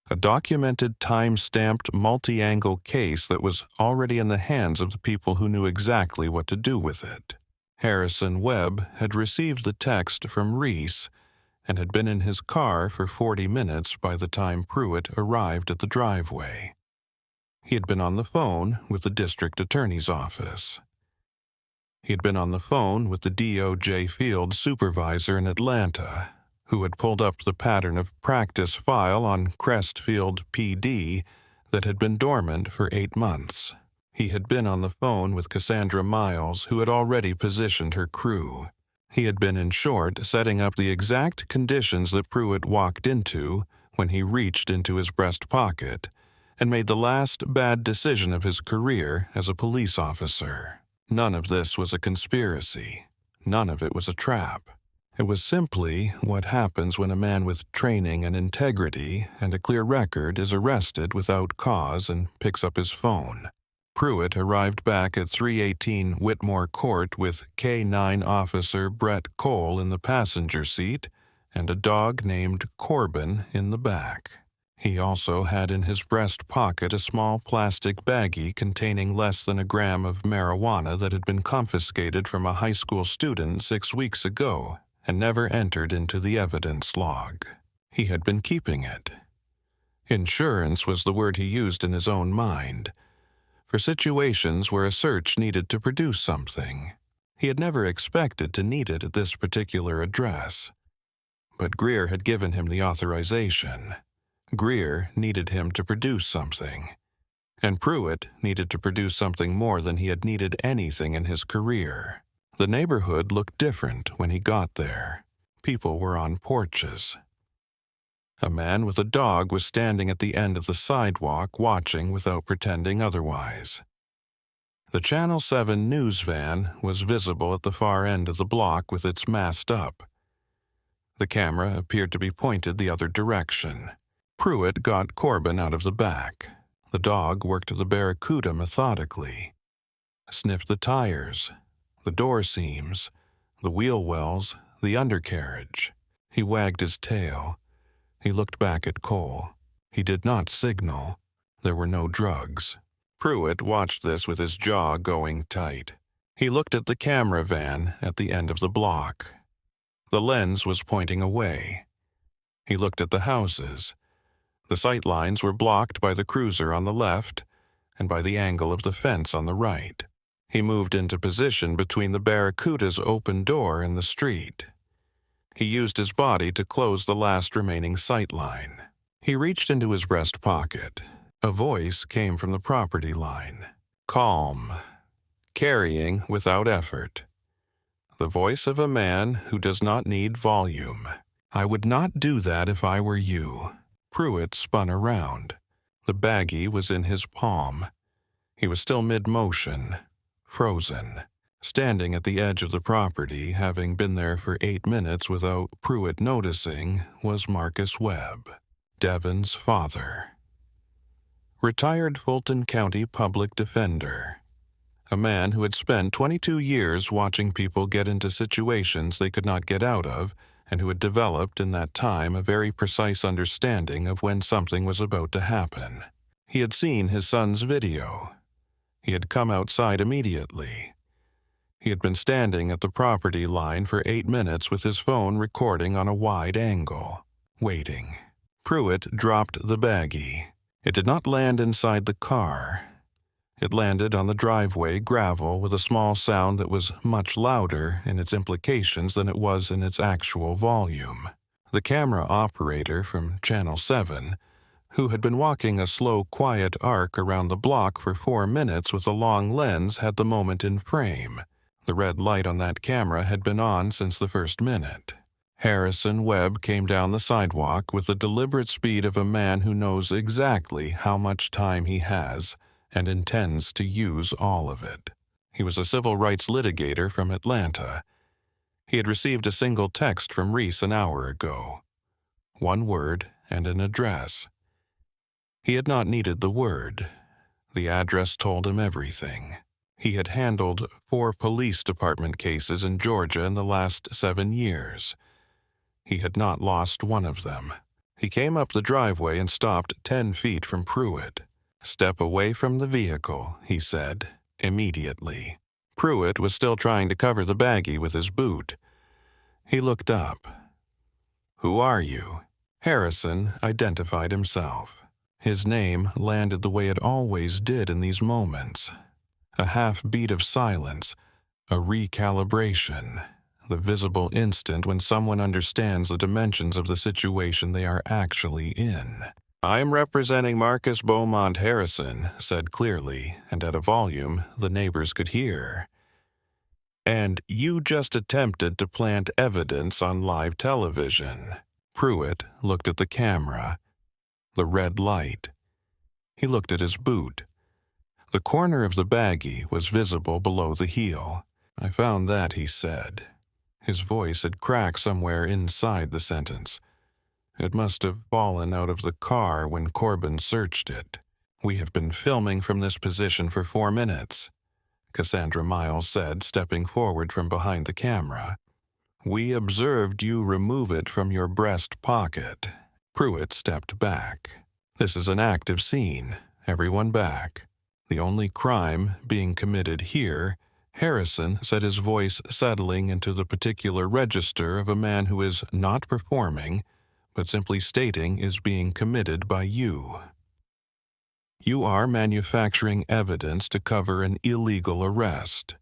A documented, time-stamped, multi-angle case that was already in the hands of the people who knew exactly what to do with it. Harrison Webb had received the text from Reece and had been in his car for 40 minutes by the time Pruitt arrived at the driveway. He had been on the phone with the district attorney's office. He had been on the phone with the DOJ field supervisor in Atlanta, who had pulled up the pattern of practice file on Crestfield PD that had been dormant for 8 months. He had been on the phone with Cassandra Miles, who had already positioned her crew. He had been, in short, setting up the exact conditions that Pruitt walked into when he reached into his breast pocket and made the last bad decision of his career as a police officer. None of this was a conspiracy. None of it was a trap. It was simply what happens when a man with training and integrity and a clear record is arrested without cause and picks up his phone. Pruitt arrived back at 318 Whitmore Court with K-9 officer Brett Cole in the passenger seat and a dog named Corbin in the back. He also had in his breast pocket a small plastic baggie containing less than a gram of marijuana that had been confiscated from a high school student 6 weeks ago and never entered into the evidence log. He had been keeping it. Insurance was the word he used in his own mind, for situations where a search needed to produce something. He had never expected to need it at this particular address. But Greer had given him the authorization. Greer needed him to produce something. And Pruitt needed to produce something more than he had needed anything in his career. The neighborhood looked different when he got there. People were on porches. A man with a dog was standing at the end of the sidewalk watching without pretending otherwise. The Channel 7 news van was visible at the far end of the block with its mast up. The camera appeared to be pointed the other direction. Pruitt got Corbin out of the back. The dog worked the Barracuda methodically, sniffed the tires, the door seams, the wheel wells, the undercarriage. He wagged his tail. He looked back at Cole. He did not signal. There were no drugs. Pruitt watched this with his jaw going tight. He looked at the camera van at the end of the block. The lens was pointing away. He looked at the houses. The sight lines were blocked by the cruiser on the left and by the angle of the fence on the right. He moved into position between the Barracuda's open door and the street. He used his body to close the last remaining sight line. He reached into his breast pocket. A voice came from the property line. Calm. Carrying without effort. The voice of a man who does not need volume. I would not do that if I were you. Pruitt spun around. The baggie was in his palm. He was still mid-motion, frozen. Standing at the edge of the property, having been there for 8 minutes without Pruitt noticing, was Marcus Webb, Devon's father. Retired Fulton County public defender. A man who had spent 22 years watching people get into situations they could not get out of, and who had developed in that time a very precise understanding of when something was about to happen. He had seen his son's video. He had come outside immediately. He had been standing at the property line for 8 minutes with his phone recording on a wide angle, waiting. Pruitt dropped the baggie. It did not land inside the car. It landed on the driveway gravel with a small sound that was much louder in its implications than it was in its actual volume. The camera operator from Channel 7, who had been walking a slow, quiet arc around the block for 4 minutes with a long lens, had the moment in frame. The red light on that camera had been on since the first minute. Harrison Webb came down the sidewalk with the deliberate speed of a man who knows exactly how much time he has and intends to use all of it. He was a civil rights litigator from Atlanta. He had received a single text from Reece an hour ago. 1 word and an address. He had not needed the word. The address told him everything. He had handled 4 police department cases in Georgia in the last 7 years. He had not lost one of them. He came up the driveway and stopped 10 feet from Pruitt. "Step away from the vehicle," he said, immediately. Pruitt was still trying to cover the baggie with his boot. He looked up. "Who are you?" Harrison identified himself. His name landed the way it always did in these moments. A half-beat of silence, a recalibration, the visible instant when someone understands the dimensions of the situation they are actually in. "I am representing Marcus Beaumont," Harrison said clearly, and at a volume the neighbors could hear. "And you just attempted to plant evidence on live television." Pruitt looked at the camera, the red light. He looked at his boot. The corner of the baggie was visible below the heel. "I found that," he said. His voice had cracked somewhere inside the sentence. "It must have fallen out of the car when Corbin searched it. We have been filming from this position for 4 minutes," Cassandra Miles said, stepping forward from behind the camera. "We observed you remove it from your breast pocket." Pruitt stepped back. "This is an active scene. Everyone back. The only crime being committed here," Harrison said, his voice settling into the particular register of a man who is not performing, but simply stating is being committed by you. "You are manufacturing evidence to cover an illegal arrest.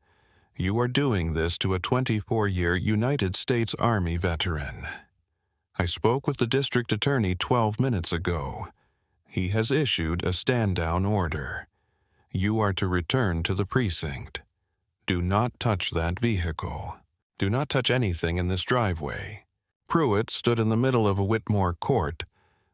You are doing this to a 24-year United States Army veteran. I spoke with the district attorney 12 minutes ago. He has issued a stand-down order. You are to return to the precinct. Do not touch that vehicle. Do not touch anything in this driveway." Pruitt stood in the middle of a Whitmore Court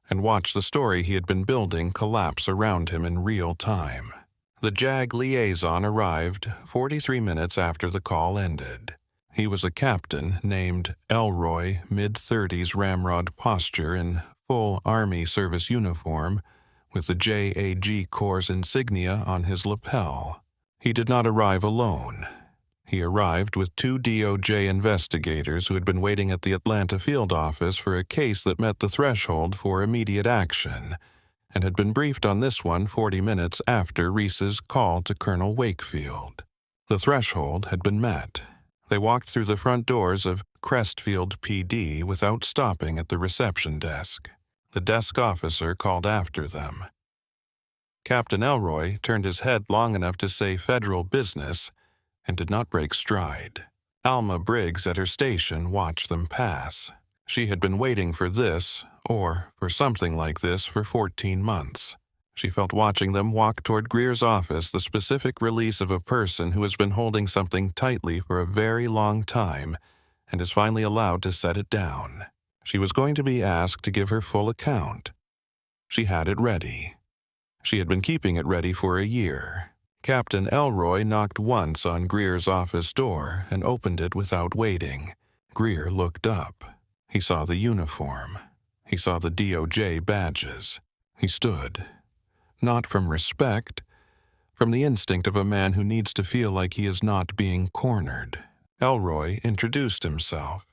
and watched the story he had been building collapse around him in real time. The JAG liaison arrived 43 minutes after the call ended. He was a captain named Elroy, mid-30s ramrod posture in full Army service uniform with the JAG Corps insignia on his lapel. He did not arrive alone. He arrived with 2 DOJ investigators who had been waiting at the Atlanta field office for a case that met the threshold for immediate action, and had been briefed on this one 40 minutes after Reece's call to Colonel Wakefield. The threshold had been met. They walked through the front doors of Crestfield PD without stopping at the reception desk. The desk officer called after them. Captain Elroy turned his head long enough to say federal business and did not break stride. Alma Briggs at her station watched them pass. She had been waiting for this, or for something like this, for 14 months. She felt watching them walk toward Greer's office the specific release of a person who has been holding something tightly for a very long time and is finally allowed to set it down. She was going to be asked to give her full account. She had it ready. She had been keeping it ready for a year. Captain Elroy knocked once on Greer's office door and opened it without waiting. Greer looked up. He saw the uniform. He saw the DOJ badges. He stood. Not from respect, from the instinct of a man who needs to feel like he is not being cornered. Elroy introduced himself.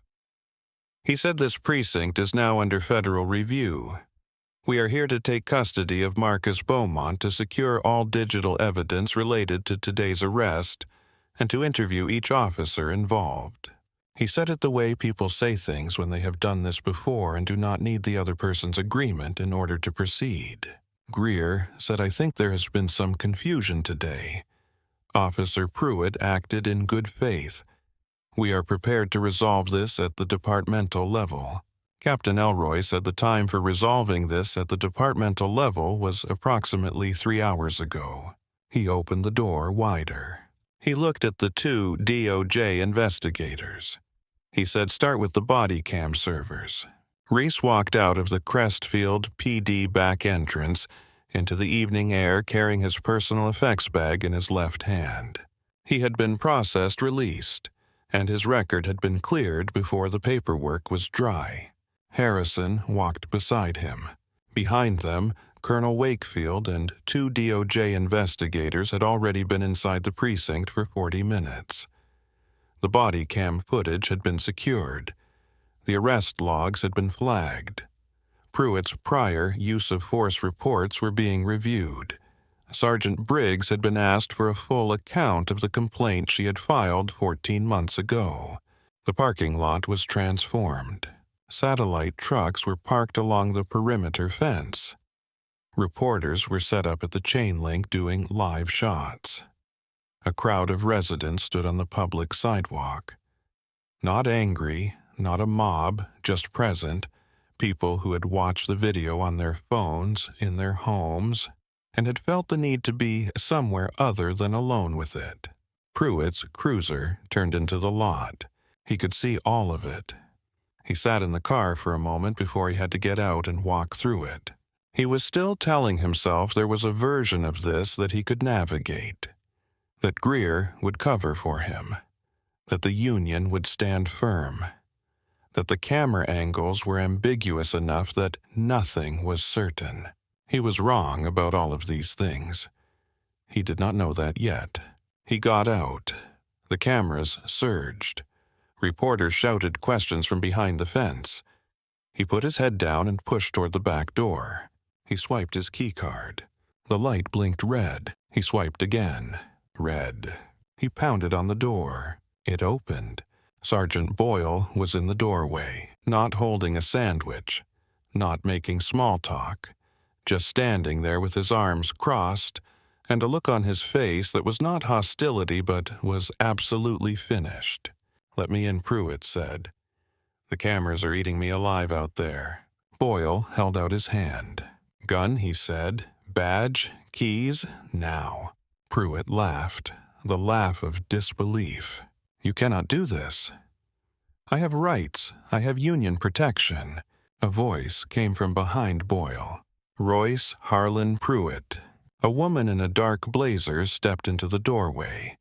He said this precinct is now under federal review. We are here to take custody of Marcus Beaumont to secure all digital evidence related to today's arrest and to interview each officer involved. He said it the way people say things when they have done this before and do not need the other person's agreement in order to proceed. Greer said, "I think there has been some confusion today. Officer Pruitt acted in good faith. We are prepared to resolve this at the departmental level." Captain Elroy said the time for resolving this at the departmental level was approximately 3 hours ago. He opened the door wider. He looked at the 2 DOJ investigators. He said, "Start with the body cam servers." Reece walked out of the Crestfield PD back entrance into the evening air carrying his personal effects bag in his left hand. He had been processed released, and his record had been cleared before the paperwork was dry. Harrison walked beside him. Behind them, Colonel Wakefield and 2 DOJ investigators had already been inside the precinct for 40 minutes. The body cam footage had been secured. The arrest logs had been flagged. Pruitt's prior use of force reports were being reviewed. Sergeant Briggs had been asked for a full account of the complaint she had filed 14 months ago. The parking lot was transformed. Satellite trucks were parked along the perimeter fence. Reporters were set up at the chain link doing live shots. A crowd of residents stood on the public sidewalk. Not angry, not a mob, just present, people who had watched the video on their phones, in their homes, and had felt the need to be somewhere other than alone with it. Pruitt's cruiser turned into the lot. He could see all of it. He sat in the car for a moment before he had to get out and walk through it. He was still telling himself there was a version of this that he could navigate, that Greer would cover for him, that the Union would stand firm, that the camera angles were ambiguous enough that nothing was certain. He was wrong about all of these things. He did not know that yet. He got out. The cameras surged. Reporters shouted questions from behind the fence. He put his head down and pushed toward the back door. He swiped his keycard. The light blinked red. He swiped again. Red. He pounded on the door. It opened. Sergeant Boyle was in the doorway, not holding a sandwich, not making small talk, just standing there with his arms crossed and a look on his face that was not hostility but was absolutely finished. "Let me in," Pruitt said. "The cameras are eating me alive out there." Boyle held out his hand. "Gun," he said. "Badge, keys, now." Pruitt laughed, the laugh of disbelief. "You cannot do this." "I have rights. I have union protection." A voice came from behind Boyle. Royce Harlan Pruitt. A woman in a dark blazer stepped into the doorway.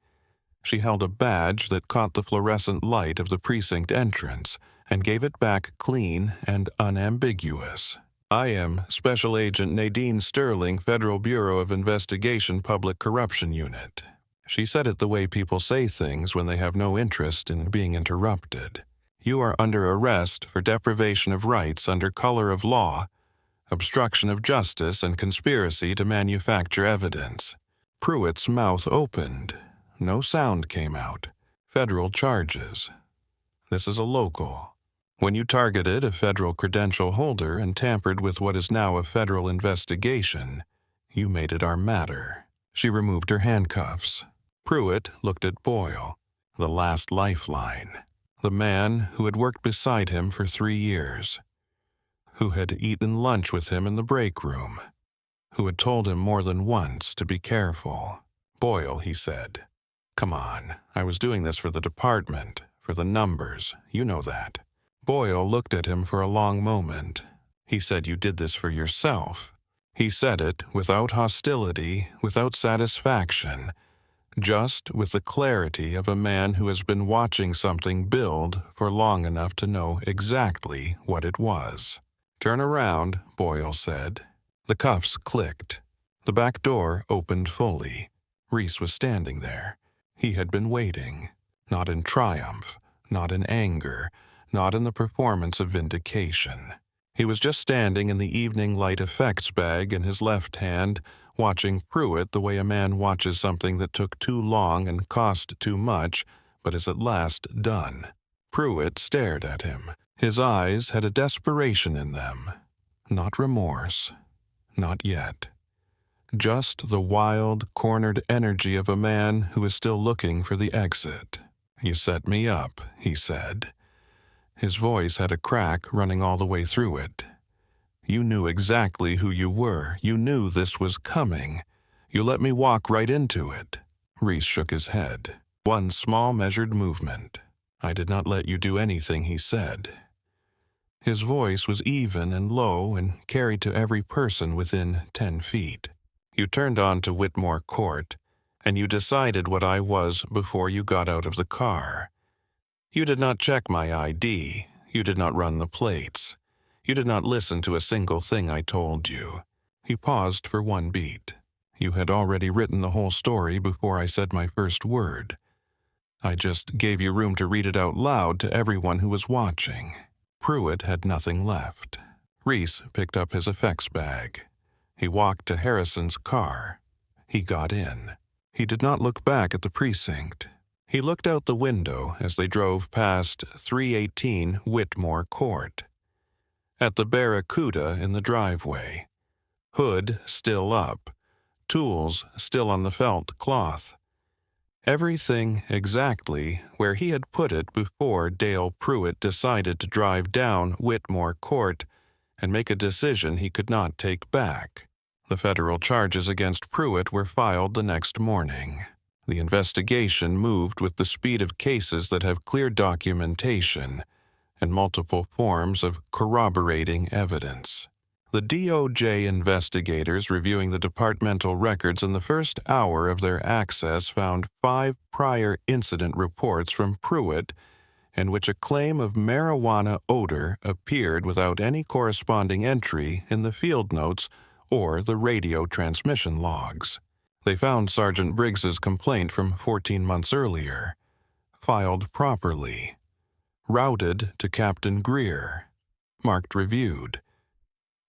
She held a badge that caught the fluorescent light of the precinct entrance and gave it back clean and unambiguous. "I am Special Agent Nadine Sterling, Federal Bureau of Investigation Public Corruption Unit." She said it the way people say things when they have no interest in being interrupted. "You are under arrest for deprivation of rights under color of law, obstruction of justice, and conspiracy to manufacture evidence." Pruitt's mouth opened. No sound came out. "Federal charges. This is a local. When you targeted a federal credential holder and tampered with what is now a federal investigation, you made it our matter." She removed her handcuffs. Pruitt looked at Boyle, the last lifeline, the man who had worked beside him for 3 years, who had eaten lunch with him in the break room, who had told him more than once to be careful. "Boyle," he said, "come on. I was doing this for the department, for the numbers. You know that." Boyle looked at him for a long moment. He said, "You did this for yourself." He said it without hostility, without satisfaction, just with the clarity of a man who has been watching something build for long enough to know exactly what it was. "Turn around," Boyle said. The cuffs clicked. The back door opened fully. Reece was standing there. He had been waiting, not in triumph, not in anger, not in the performance of vindication. He was just standing in the evening light effects bag in his left hand, watching Pruitt the way a man watches something that took too long and cost too much, but is at last done. Pruitt stared at him. His eyes had a desperation in them. Not remorse. Not yet. Just the wild, cornered energy of a man who is still looking for the exit. "You set me up," he said. His voice had a crack running all the way through it. "You knew exactly who you were. You knew this was coming. You let me walk right into it." Reece shook his head. "One small measured movement. I did not let you do anything," he said. His voice was even and low and carried to every person within 10 feet. "You turned on to Whitmore Court, and you decided what I was before you got out of the car. You did not check my ID. You did not run the plates. You did not listen to a single thing I told you." He paused for one beat. "You had already written the whole story before I said my first word. I just gave you room to read it out loud to everyone who was watching." Pruitt had nothing left. Reece picked up his effects bag. He walked to Harrison's car. He got in. He did not look back at the precinct. He looked out the window as they drove past 318 Whitmore Court. At the Barracuda in the driveway. Hood still up. Tools still on the felt cloth. Everything exactly where he had put it before Dale Pruitt decided to drive down Whitmore Court and make a decision he could not take back. The federal charges against Pruitt were filed the next morning. The investigation moved with the speed of cases that have clear documentation and multiple forms of corroborating evidence. The DOJ investigators reviewing the departmental records in the first hour of their access found 5 prior incident reports from Pruitt in which a claim of marijuana odor appeared without any corresponding entry in the field notes or the radio transmission logs. They found Sergeant Briggs's complaint from 14 months earlier, filed properly, routed to Captain Greer, marked reviewed,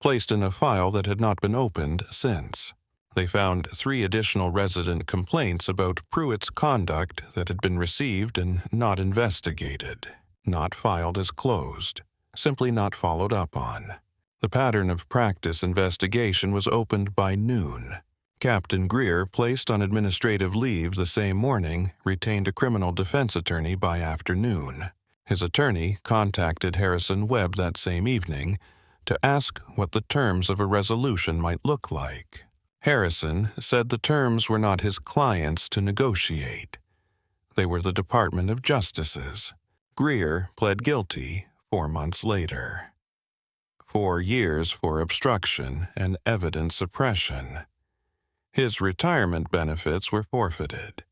placed in a file that had not been opened since. They found 3 additional resident complaints about Pruitt's conduct that had been received and not investigated, not filed as closed, simply not followed up on. The pattern of practice investigation was opened by noon. Captain Greer, placed on administrative leave the same morning, retained a criminal defense attorney by afternoon. His attorney contacted Harrison Webb that same evening to ask what the terms of a resolution might look like. Harrison said the terms were not his client's to negotiate. They were the Department of Justice's. Greer pled guilty 4 months later. 4 years for obstruction and evidence suppression. His retirement benefits were forfeited.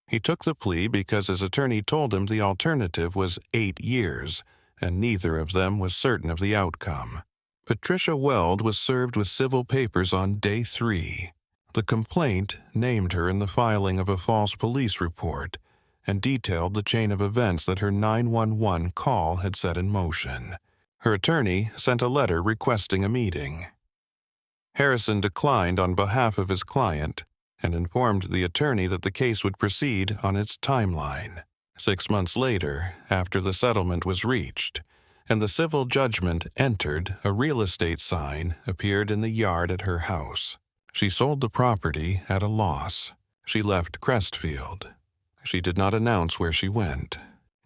He took the plea because his attorney told him the alternative was 8 years, and neither of them was certain of the outcome. Patricia Weld was served with civil papers on day 3. The complaint named her in the filing of a false police report and detailed the chain of events that her 911 call had set in motion. Her attorney sent a letter requesting a meeting. Harrison declined on behalf of his client and informed the attorney that the case would proceed on its timeline. 6 months later, after the settlement was reached and the civil judgment entered, a real estate sign appeared in the yard at her house. She sold the property at a loss. She left Crestfield. She did not announce where she went.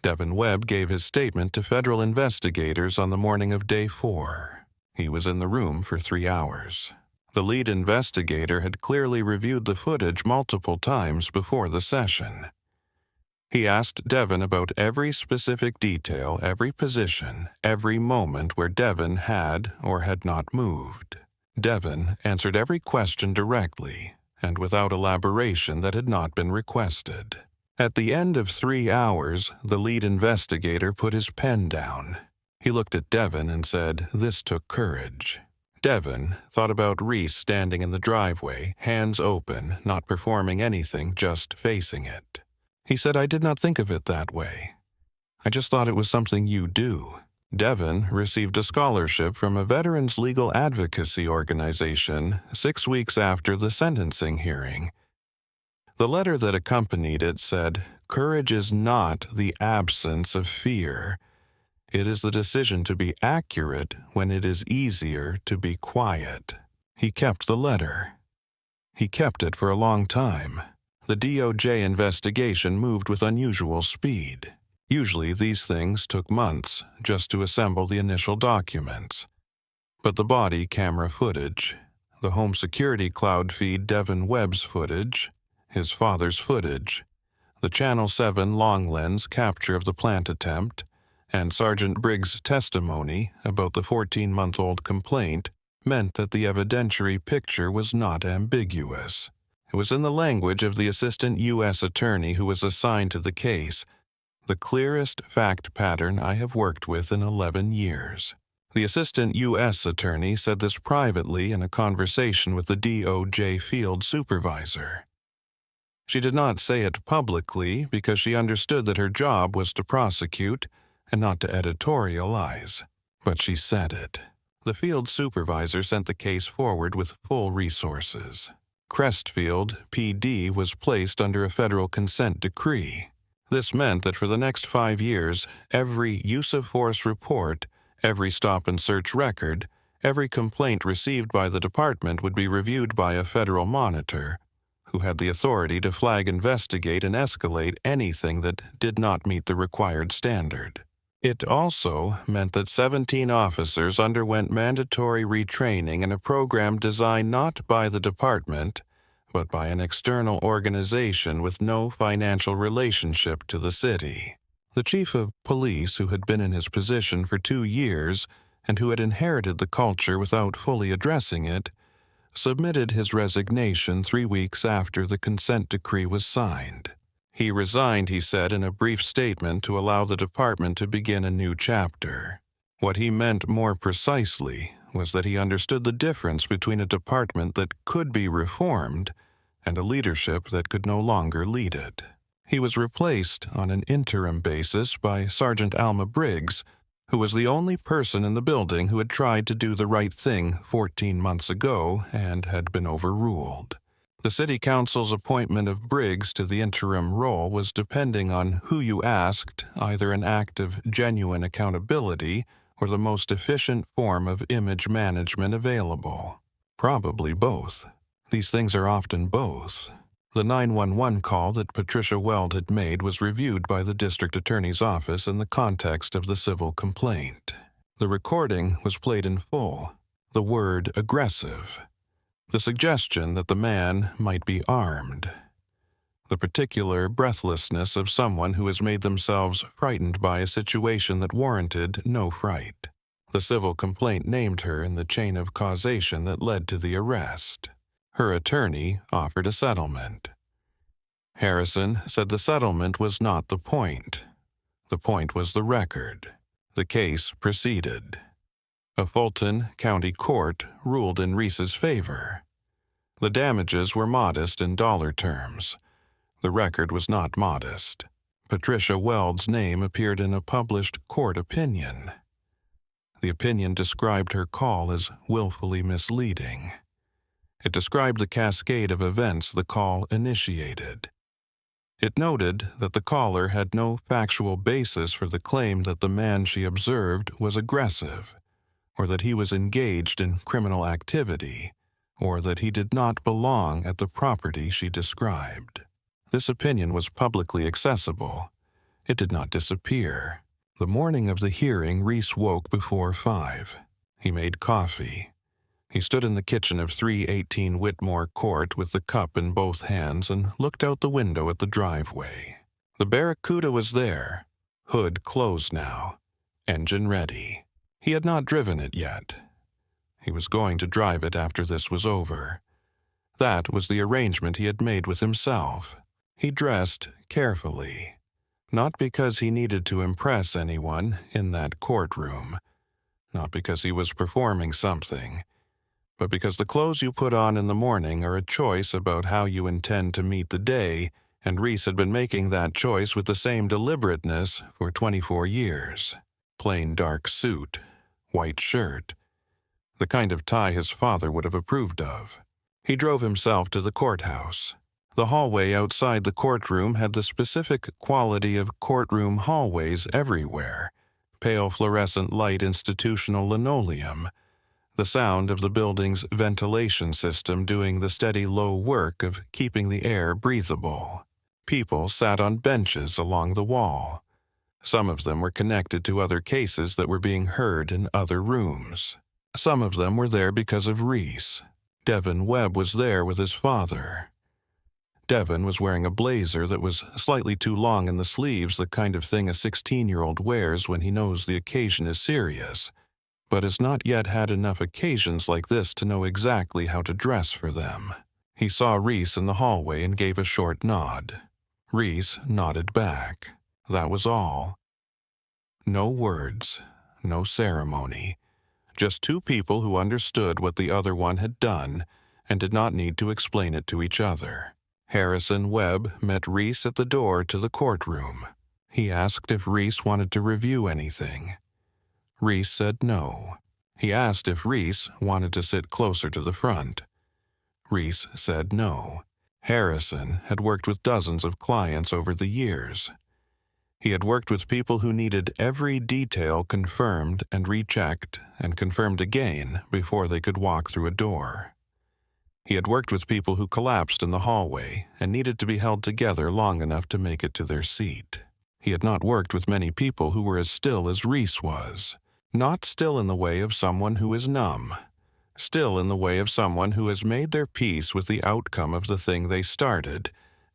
Devin Webb gave his statement to federal investigators on the morning of day 4. He was in the room for 3 hours. The lead investigator had clearly reviewed the footage multiple times before the session. He asked Devin about every specific detail, every position, every moment where Devin had or had not moved. Devin answered every question directly and without elaboration that had not been requested. At the end of 3 hours, the lead investigator put his pen down. He looked at Devin and said, "This took courage." Devin thought about Reece standing in the driveway, hands open, not performing anything, just facing it. He said, "I did not think of it that way. I just thought it was something you do." Devin received a scholarship from a veterans legal advocacy organization 6 weeks after the sentencing hearing. The letter that accompanied it said, "Courage is not the absence of fear. It is the decision to be accurate when it is easier to be quiet." He kept the letter. He kept it for a long time. The DOJ investigation moved with unusual speed. Usually these things took months just to assemble the initial documents. But the body camera footage, the home security cloud feed Devin Webb's footage, his father's footage, the Channel 7 long lens capture of the plant attempt, and Sergeant Briggs' testimony about the 14-month-old complaint meant that the evidentiary picture was not ambiguous. It was in the language of the assistant U.S. attorney who was assigned to the case, the clearest fact pattern I have worked with in 11 years. The assistant U.S. attorney said this privately in a conversation with the DOJ field supervisor. She did not say it publicly because she understood that her job was to prosecute and not to editorialize, but she said it. The field supervisor sent the case forward with full resources. Crestfield PD was placed under a federal consent decree. This meant that for the next 5 years, every use-of-force report, every stop-and-search record, every complaint received by the department would be reviewed by a federal monitor, who had the authority to flag, investigate, and escalate anything that did not meet the required standard. It also meant that 17 officers underwent mandatory retraining in a program designed not by the department, but by an external organization with no financial relationship to the city. The chief of police, who had been in his position for 2 years and who had inherited the culture without fully addressing it, submitted his resignation 3 weeks after the consent decree was signed. He resigned, he said in a brief statement, to allow the department to begin a new chapter. What he meant more precisely was that he understood the difference between a department that could be reformed and a leadership that could no longer lead it. He was replaced on an interim basis by Sergeant Alma Briggs, who was the only person in the building who had tried to do the right thing 14 months ago and had been overruled. The city council's appointment of Briggs to the interim role was depending on who you asked, either an act of genuine accountability or the most efficient form of image management available. Probably both. These things are often both. The 911 call that Patricia Weld had made was reviewed by the district attorney's office in the context of the civil complaint. The recording was played in full. The word aggressive. The suggestion that the man might be armed. The particular breathlessness of someone who has made themselves frightened by a situation that warranted no fright. The civil complaint named her in the chain of causation that led to the arrest. Her attorney offered a settlement. Harrison said the settlement was not the point. The point was the record. The case proceeded. A Fulton County court ruled in Reece's favor. The damages were modest in dollar terms. The record was not modest. Patricia Weld's name appeared in a published court opinion. The opinion described her call as willfully misleading. It described the cascade of events the call initiated. It noted that the caller had no factual basis for the claim that the man she observed was aggressive, or that he was engaged in criminal activity, or that he did not belong at the property she described. This opinion was publicly accessible. It did not disappear. The morning of the hearing, Reece woke before 5. He made coffee. He stood in the kitchen of 318 Whitmore Court with the cup in both hands and looked out the window at the driveway. The Barracuda was there, hood closed now, engine ready. He had not driven it yet. He was going to drive it after this was over. That was the arrangement he had made with himself. He dressed carefully, not because he needed to impress anyone in that courtroom, not because he was performing something, but because the clothes you put on in the morning are a choice about how you intend to meet the day, and Reece had been making that choice with the same deliberateness for 24 years. Plain dark suit, white shirt, the kind of tie his father would have approved of. He drove himself to the courthouse. The hallway outside the courtroom had the specific quality of courtroom hallways everywhere: pale fluorescent light institutional linoleum, the sound of the building's ventilation system doing the steady low work of keeping the air breathable. People sat on benches along the wall. Some of them were connected to other cases that were being heard in other rooms. Some of them were there because of Reece. Devin Webb was there with his father. Devin was wearing a blazer that was slightly too long in the sleeves, the kind of thing a 16-year-old wears when he knows the occasion is serious, but has not yet had enough occasions like this to know exactly how to dress for them. He saw Reece in the hallway and gave a short nod. Reece nodded back. That was all. No words, no ceremony. Just two people who understood what the other one had done and did not need to explain it to each other. Harrison Webb met Reece at the door to the courtroom. He asked if Reece wanted to review anything. Reece said no. He asked if Reece wanted to sit closer to the front. Reece said no. Harrison had worked with dozens of clients over the years. He had worked with people who needed every detail confirmed and rechecked and confirmed again before they could walk through a door. He had worked with people who collapsed in the hallway and needed to be held together long enough to make it to their seat. He had not worked with many people who were as still as Reece was, not still in the way of someone who is numb, still in the way of someone who has made their peace with the outcome of the thing they started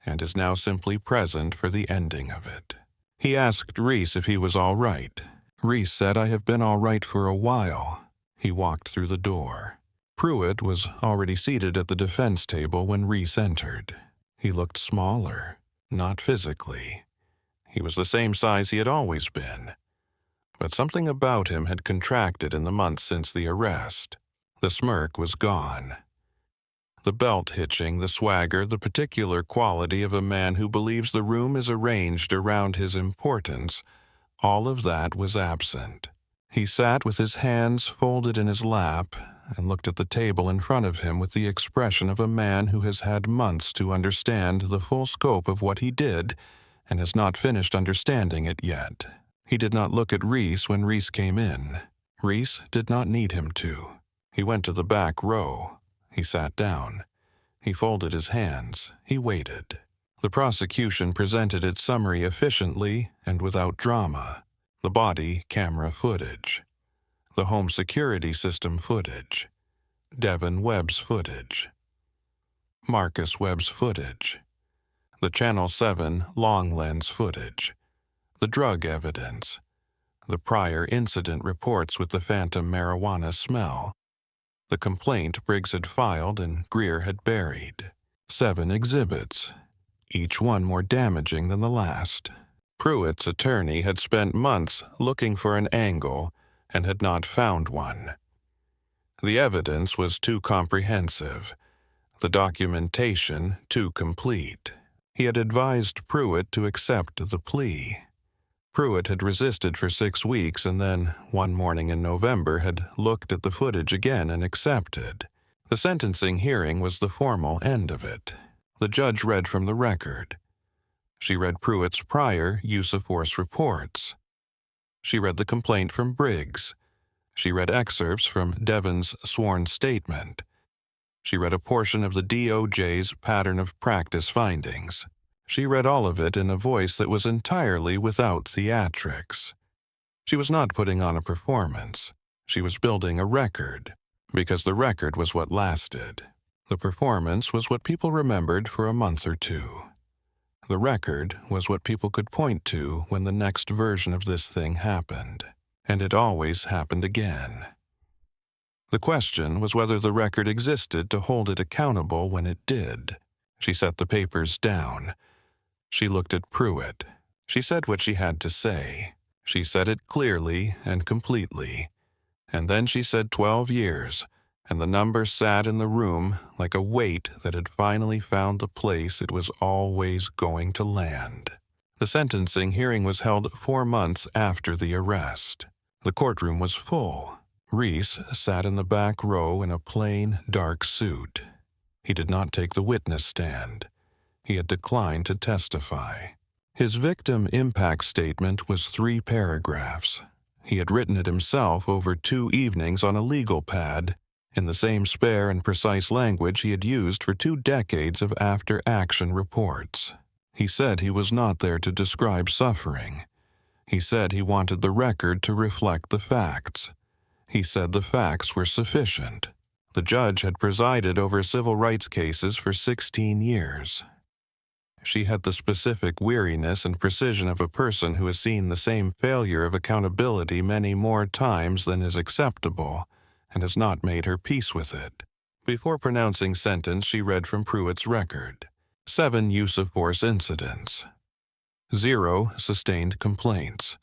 and is now simply present for the ending of it. He asked Reece if he was all right. Reece said, "I have been all right for a while." He walked through the door. Pruitt was already seated at the defense table when Reece entered. He looked smaller, not physically. He was the same size he had always been. But something about him had contracted in the months since the arrest. The smirk was gone. The belt hitching, the swagger, the particular quality of a man who believes the room is arranged around his importance, all of that was absent. He sat with his hands folded in his lap and looked at the table in front of him with the expression of a man who has had months to understand the full scope of what he did and has not finished understanding it yet. He did not look at Reece when Reece came in. Reece did not need him to. He went to the back row. He sat down. He folded his hands. He waited. The prosecution presented its summary efficiently and without drama. The body camera footage. The home security system footage. Devin Webb's footage. Marcus Webb's footage. The Channel 7 long lens footage. The drug evidence. The prior incident reports with the phantom marijuana smell. The complaint Briggs had filed and Greer had buried. 7 exhibits, each one more damaging than the last. Pruitt's attorney had spent months looking for an angle and had not found one. The evidence was too comprehensive, the documentation too complete. He had advised Pruitt to accept the plea. Pruitt had resisted for 6 weeks and then, one morning in November, had looked at the footage again and accepted. The sentencing hearing was the formal end of it. The judge read from the record. She read Pruitt's prior use-of-force reports. She read the complaint from Briggs. She read excerpts from Devin's sworn statement. She read a portion of the DOJ's pattern of practice findings. She read all of it in a voice that was entirely without theatrics. She was not putting on a performance. She was building a record, because the record was what lasted. The performance was what people remembered for a month or two. The record was what people could point to when the next version of this thing happened, and it always happened again. The question was whether the record existed to hold it accountable when it did. She set the papers down. She looked at Pruitt. She said what she had to say. She said it clearly and completely. And then she said 12 years, and the number sat in the room like a weight that had finally found the place it was always going to land. The sentencing hearing was held 4 months after the arrest. The courtroom was full. Reece sat in the back row in a plain, dark suit. He did not take the witness stand. He had declined to testify. His victim impact statement was 3 paragraphs. He had written it himself over 2 evenings on a legal pad, in the same spare and precise language he had used for 2 decades of after-action reports. He said he was not there to describe suffering. He said he wanted the record to reflect the facts. He said the facts were sufficient. The judge had presided over civil rights cases for 16 years. She had the specific weariness and precision of a person who has seen the same failure of accountability many more times than is acceptable, and has not made her peace with it. Before pronouncing sentence, she read from Pruitt's record. 7 use-of-force incidents. 0 sustained complaints.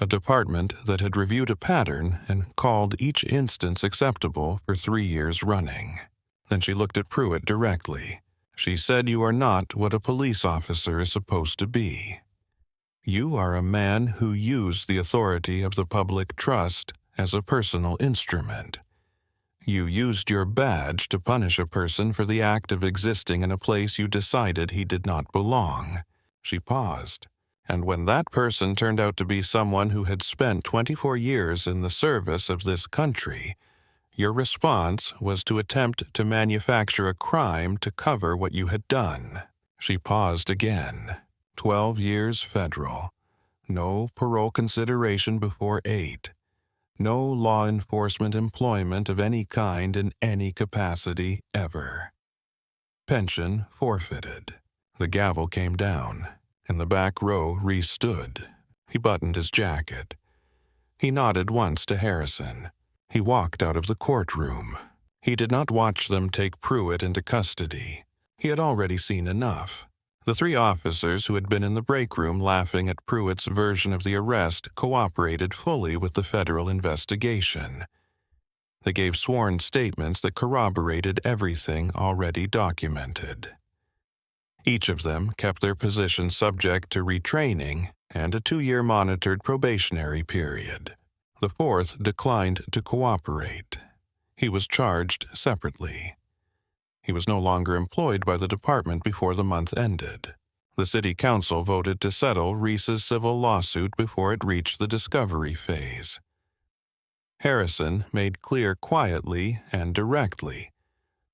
A department that had reviewed a pattern and called each instance acceptable for 3 years running. Then she looked at Pruitt directly. She said, "You are not what a police officer is supposed to be. You are a man who used the authority of the public trust as a personal instrument. You used your badge to punish a person for the act of existing in a place you decided he did not belong. She paused. And when that person turned out to be someone who had spent 24 years in the service of this country, your response was to attempt to manufacture a crime to cover what you had done. She paused again. 12 years federal. No parole consideration before 8. No law enforcement employment of any kind in any capacity ever. Pension forfeited. The gavel came down. In the back row, Reece stood. He buttoned his jacket. He nodded once to Harrison. He walked out of the courtroom. He did not watch them take Pruitt into custody. He had already seen enough. The 3 officers who had been in the break room laughing at Pruitt's version of the arrest cooperated fully with the federal investigation. They gave sworn statements that corroborated everything already documented. Each of them kept their position subject to retraining and a 2-year monitored probationary period. The 4th declined to cooperate. He was charged separately. He was no longer employed by the department before the month ended. The city council voted to settle Reece's civil lawsuit before it reached the discovery phase. Harrison made clear quietly and directly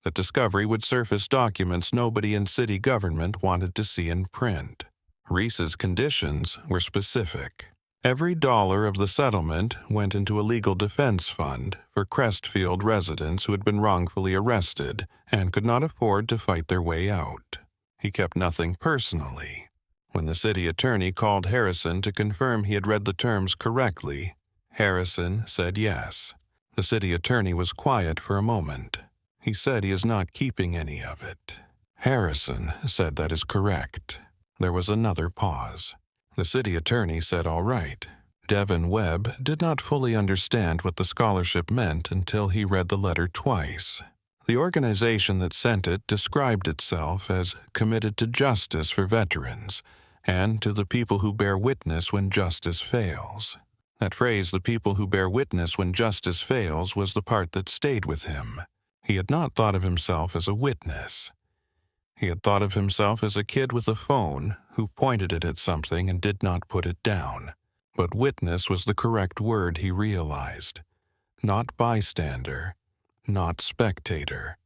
that discovery would surface documents nobody in city government wanted to see in print. Reece's conditions were specific. Every dollar of the settlement went into a legal defense fund for Crestfield residents who had been wrongfully arrested and could not afford to fight their way out. He kept nothing personally. When the city attorney called Harrison to confirm he had read the terms correctly, Harrison said yes. The city attorney was quiet for a moment. He said he is not keeping any of it. Harrison said that is correct. There was another pause. The city attorney said all right. Devin Webb did not fully understand what the scholarship meant until he read the letter twice. The organization that sent it described itself as committed to justice for veterans and to the people who bear witness when justice fails. That phrase, the people who bear witness when justice fails, was the part that stayed with him. He had not thought of himself as a witness. He had thought of himself as a kid with a phone who pointed it at something and did not put it down. But witness was the correct word, he realized. Not bystander, not spectator.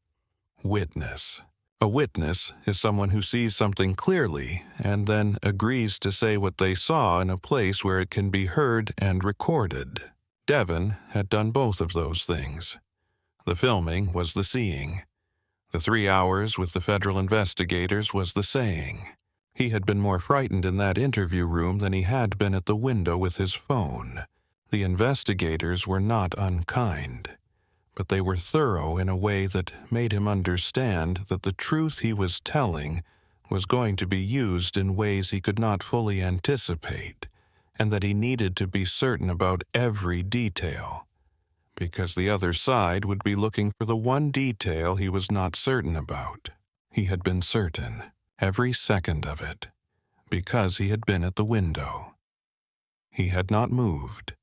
Witness. A witness is someone who sees something clearly and then agrees to say what they saw in a place where it can be heard and recorded. Devin had done both of those things. The filming was the seeing. The 3 hours with the federal investigators was the saying. He had been more frightened in that interview room than he had been at the window with his phone. The investigators were not unkind, but they were thorough in a way that made him understand that the truth he was telling was going to be used in ways he could not fully anticipate, and that he needed to be certain about every detail, because the other side would be looking for the one detail he was not certain about. He had been certain, every second of it, because he had been at the window. He had not moved.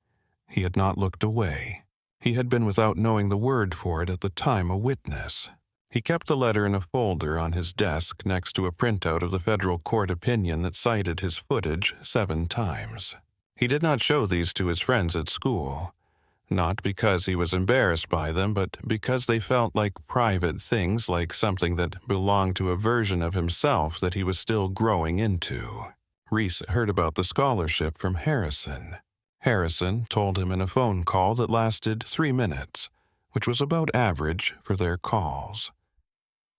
He had not looked away. He had been without knowing the word for it at the time a witness. He kept the letter in a folder on his desk next to a printout of the federal court opinion that cited his footage 7 times. He did not show these to his friends at school. Not because he was embarrassed by them, but because they felt like private things, like something that belonged to a version of himself that he was still growing into. Reece heard about the scholarship from Harrison. Harrison told him in a phone call that lasted 3 minutes, which was about average for their calls.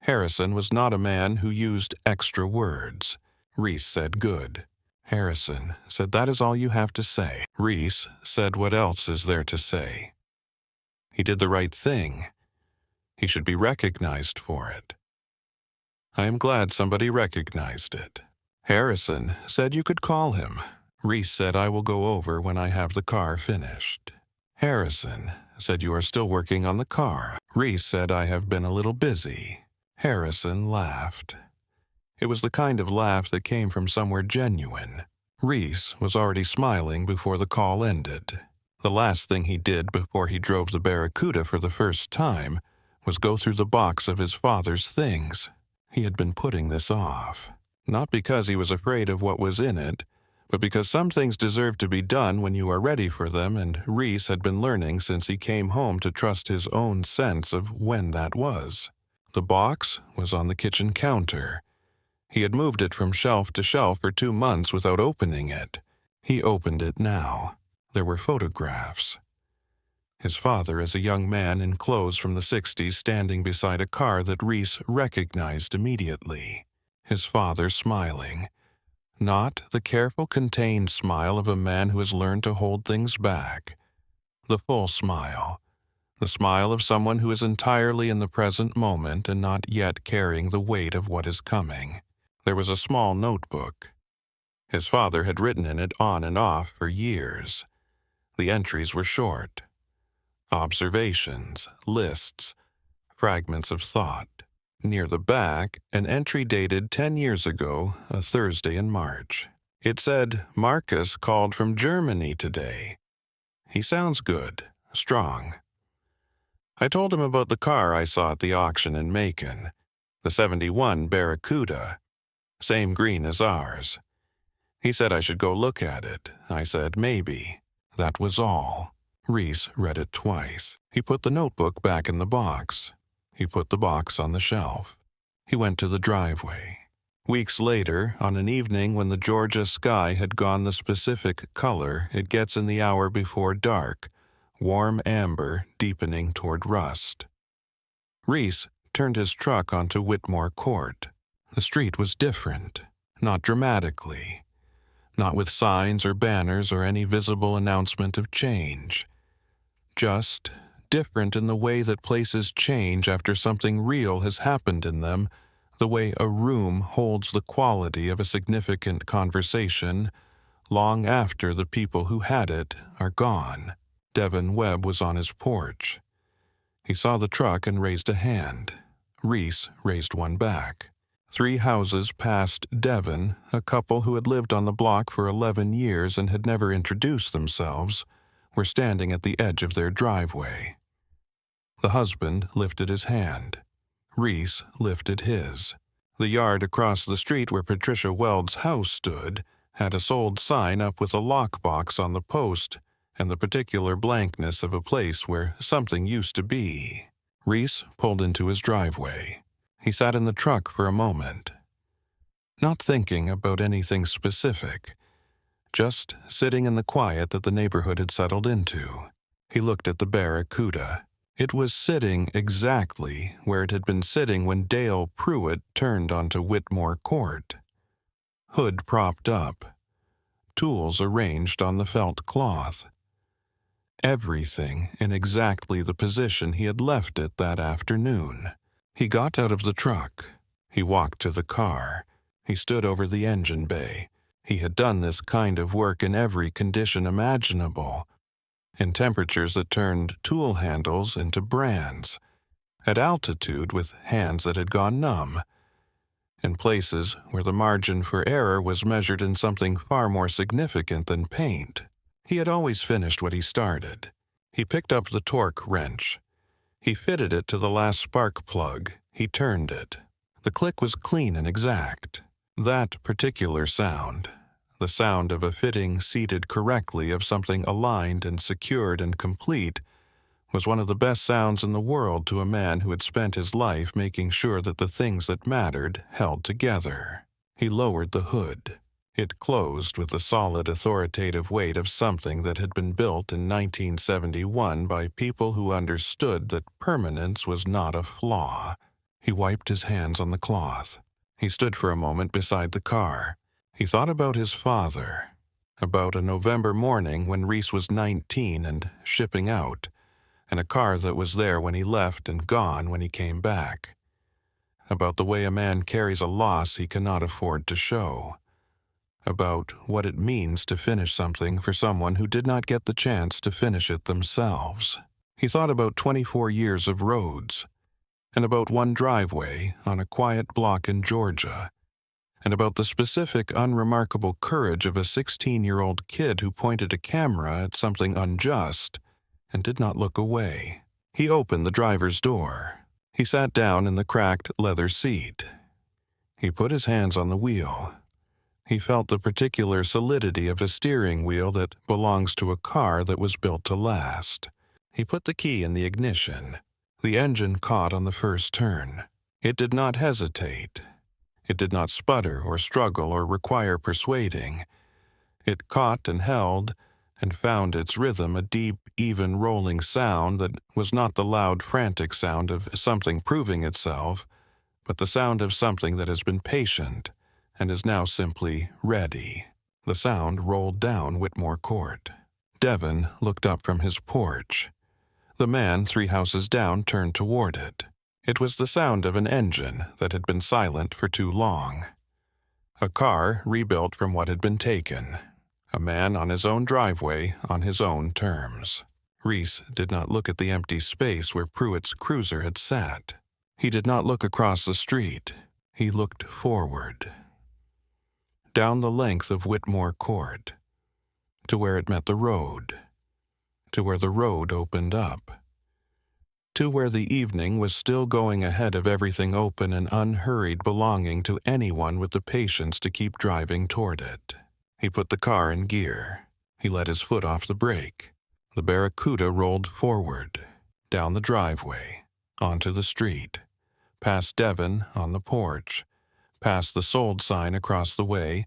Harrison was not a man who used extra words. Reece said good. Harrison said, "That is all you have to say." Reece said, "What else is there to say?" He did the right thing. He should be recognized for it. I am glad somebody recognized it. Harrison said you could call him. Reece said, "I will go over when I have the car finished." Harrison said, "You are still working on the car." Reece said, "I have been a little busy." Harrison laughed. It was the kind of laugh that came from somewhere genuine. Reece was already smiling before the call ended. The last thing he did before he drove the Barracuda for the first time was go through the box of his father's things. He had been putting this off, not because he was afraid of what was in it, but because some things deserve to be done when you are ready for them, and Reece had been learning since he came home to trust his own sense of when that was. The box was on the kitchen counter. He had moved it from shelf to shelf for 2 months without opening it. He opened it now. There were photographs. His father as a young man in clothes from the 60s standing beside a car that Reece recognized immediately. His father smiling. Not the careful, contained smile of a man who has learned to hold things back. The full smile. The smile of someone who is entirely in the present moment and not yet carrying the weight of what is coming. There was a small notebook. His father had written in it on and off for years. The entries were short. Observations, lists, fragments of thought. Near the back, an entry dated 10 years ago, a Thursday in March. It said, "Marcus called from Germany today. He sounds good, strong." I told him about the car I saw at the auction in Macon, the '71 Barracuda, same green as ours. He said I should go look at it. I said maybe. That was all. Reece read it twice. He put the notebook back in the box. He put the box on the shelf. He went to the driveway. Weeks later, on an evening when the Georgia sky had gone the specific color it gets in the hour before dark, warm amber deepening toward rust, Reece turned his truck onto Whitmore Court. The street was different, not dramatically, not with signs or banners or any visible announcement of change. Just different in the way that places change after something real has happened in them, the way a room holds the quality of a significant conversation long after the people who had it are gone. Devin Webb was on his porch. He saw the truck and raised a hand. Reece raised one back. 3 houses past Devin, a couple who had lived on the block for 11 years and had never introduced themselves, were standing at the edge of their driveway. The husband lifted his hand. Reece lifted his. The yard across the street where Patricia Weld's house stood had a sold sign up with a lockbox on the post and the particular blankness of a place where something used to be. Reece pulled into his driveway. He sat in the truck for a moment, not thinking about anything specific, just sitting in the quiet that the neighborhood had settled into. He looked at the Barracuda. It was sitting exactly where it had been sitting when Dale Pruitt turned onto Whitmore Court. Hood propped up, tools arranged on the felt cloth. Everything in exactly the position he had left it that afternoon. He got out of the truck. He walked to the car. He stood over the engine bay. He had done this kind of work in every condition imaginable, in temperatures that turned tool handles into brands, at altitude with hands that had gone numb, in places where the margin for error was measured in something far more significant than paint. He had always finished what he started. He picked up the torque wrench. He fitted it to the last spark plug. He turned it. The click was clean and exact. That particular sound, the sound of a fitting seated correctly of something aligned and secured and complete, was one of the best sounds in the world to a man who had spent his life making sure that the things that mattered held together. He lowered the hood. It closed with the solid authoritative weight of something that had been built in 1971 by people who understood that permanence was not a flaw. He wiped his hands on the cloth. He stood for a moment beside the car. He thought about his father, about a November morning when Reece was 19 and shipping out, and a car that was there when he left and gone when he came back, about the way a man carries a loss he cannot afford to show, about what it means to finish something for someone who did not get the chance to finish it themselves. He thought about 24 years of roads, and about one driveway on a quiet block in Georgia, and about the specific unremarkable courage of a 16-year-old kid who pointed a camera at something unjust and did not look away. He opened the driver's door. He sat down in the cracked leather seat. He put his hands on the wheel. He felt the particular solidity of a steering wheel that belongs to a car that was built to last. He put the key in the ignition. The engine caught on the first turn. It did not hesitate. It did not sputter or struggle or require persuading. It caught and held and found its rhythm, a deep, even rolling sound that was not the loud, frantic sound of something proving itself, but the sound of something that has been patient and is now simply ready. The sound rolled down Whitmore Court. Devon looked up from his porch. The man 3 houses down turned toward it. It was the sound of an engine that had been silent for too long. A car rebuilt from what had been taken. A man on his own driveway on his own terms. Reece did not look at the empty space where Pruitt's cruiser had sat. He did not look across the street. He looked forward. Down the length of Whitmore Court, to where it met the road, to where the road opened up, to where the evening was still going ahead of everything open and unhurried belonging to anyone with the patience to keep driving toward it. He put the car in gear. He let his foot off the brake. The Barracuda rolled forward, down the driveway, onto the street, past Devon on the porch, past the sold sign across the way,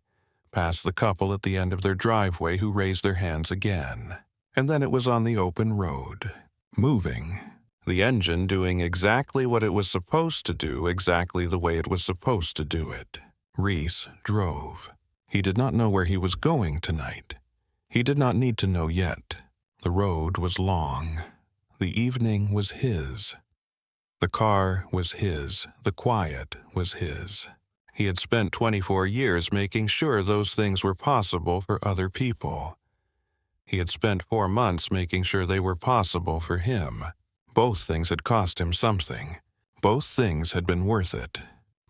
past the couple at the end of their driveway who raised their hands again. And then it was on the open road, moving, the engine doing exactly what it was supposed to do, exactly the way it was supposed to do it. Reece drove. He did not know where he was going tonight. He did not need to know yet. The road was long. The evening was his. The car was his. The quiet was his. He had spent 24 years making sure those things were possible for other people. He had spent 4 months making sure they were possible for him. Both things had cost him something. Both things had been worth it.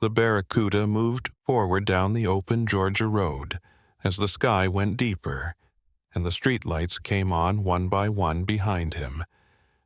The Barracuda moved forward down the open Georgia road as the sky went deeper, and the streetlights came on one by one behind him,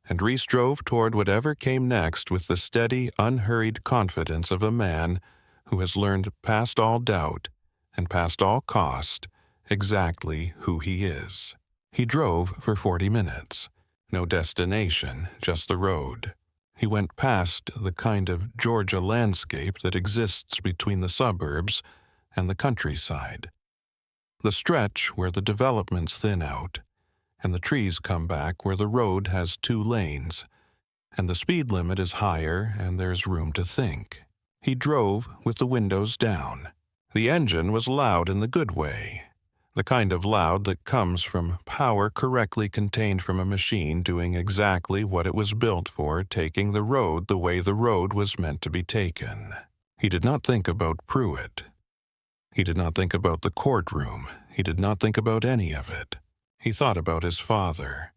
and Reece drove toward whatever came next with the steady, unhurried confidence of a man who has learned past all doubt and past all cost exactly who he is. He drove for 40 minutes. No destination, just the road. He went past the kind of Georgia landscape that exists between the suburbs and the countryside. The stretch where the developments thin out, and the trees come back where the road has 2 lanes, and the speed limit is higher and there's room to think. He drove with the windows down. The engine was loud in the good way, the kind of loud that comes from power correctly contained from a machine doing exactly what it was built for, taking the road the way the road was meant to be taken. He did not think about Pruitt. He did not think about the courtroom. He did not think about any of it. He thought about his father,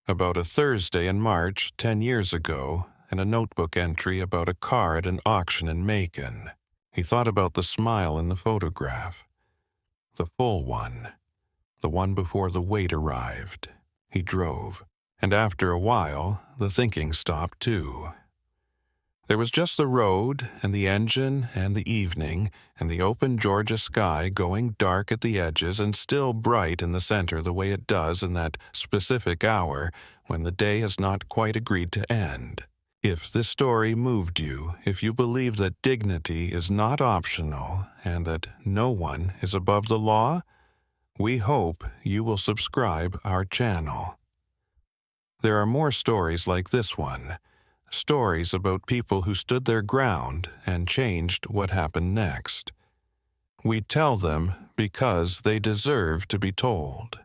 about a Thursday in March 10 years ago, and a notebook entry about a car at an auction in Macon. He thought about the smile in the photograph, the full one, the one before the wait arrived. He drove, and after a while, the thinking stopped too. There was just the road and the engine and the evening and the open Georgia sky going dark at the edges and still bright in the center the way it does in that specific hour when the day has not quite agreed to end. If this story moved you, if you believe that dignity is not optional and that no one is above the law, we hope you will subscribe our channel. There are more stories like this one, stories about people who stood their ground and changed what happened next. We tell them because they deserve to be told.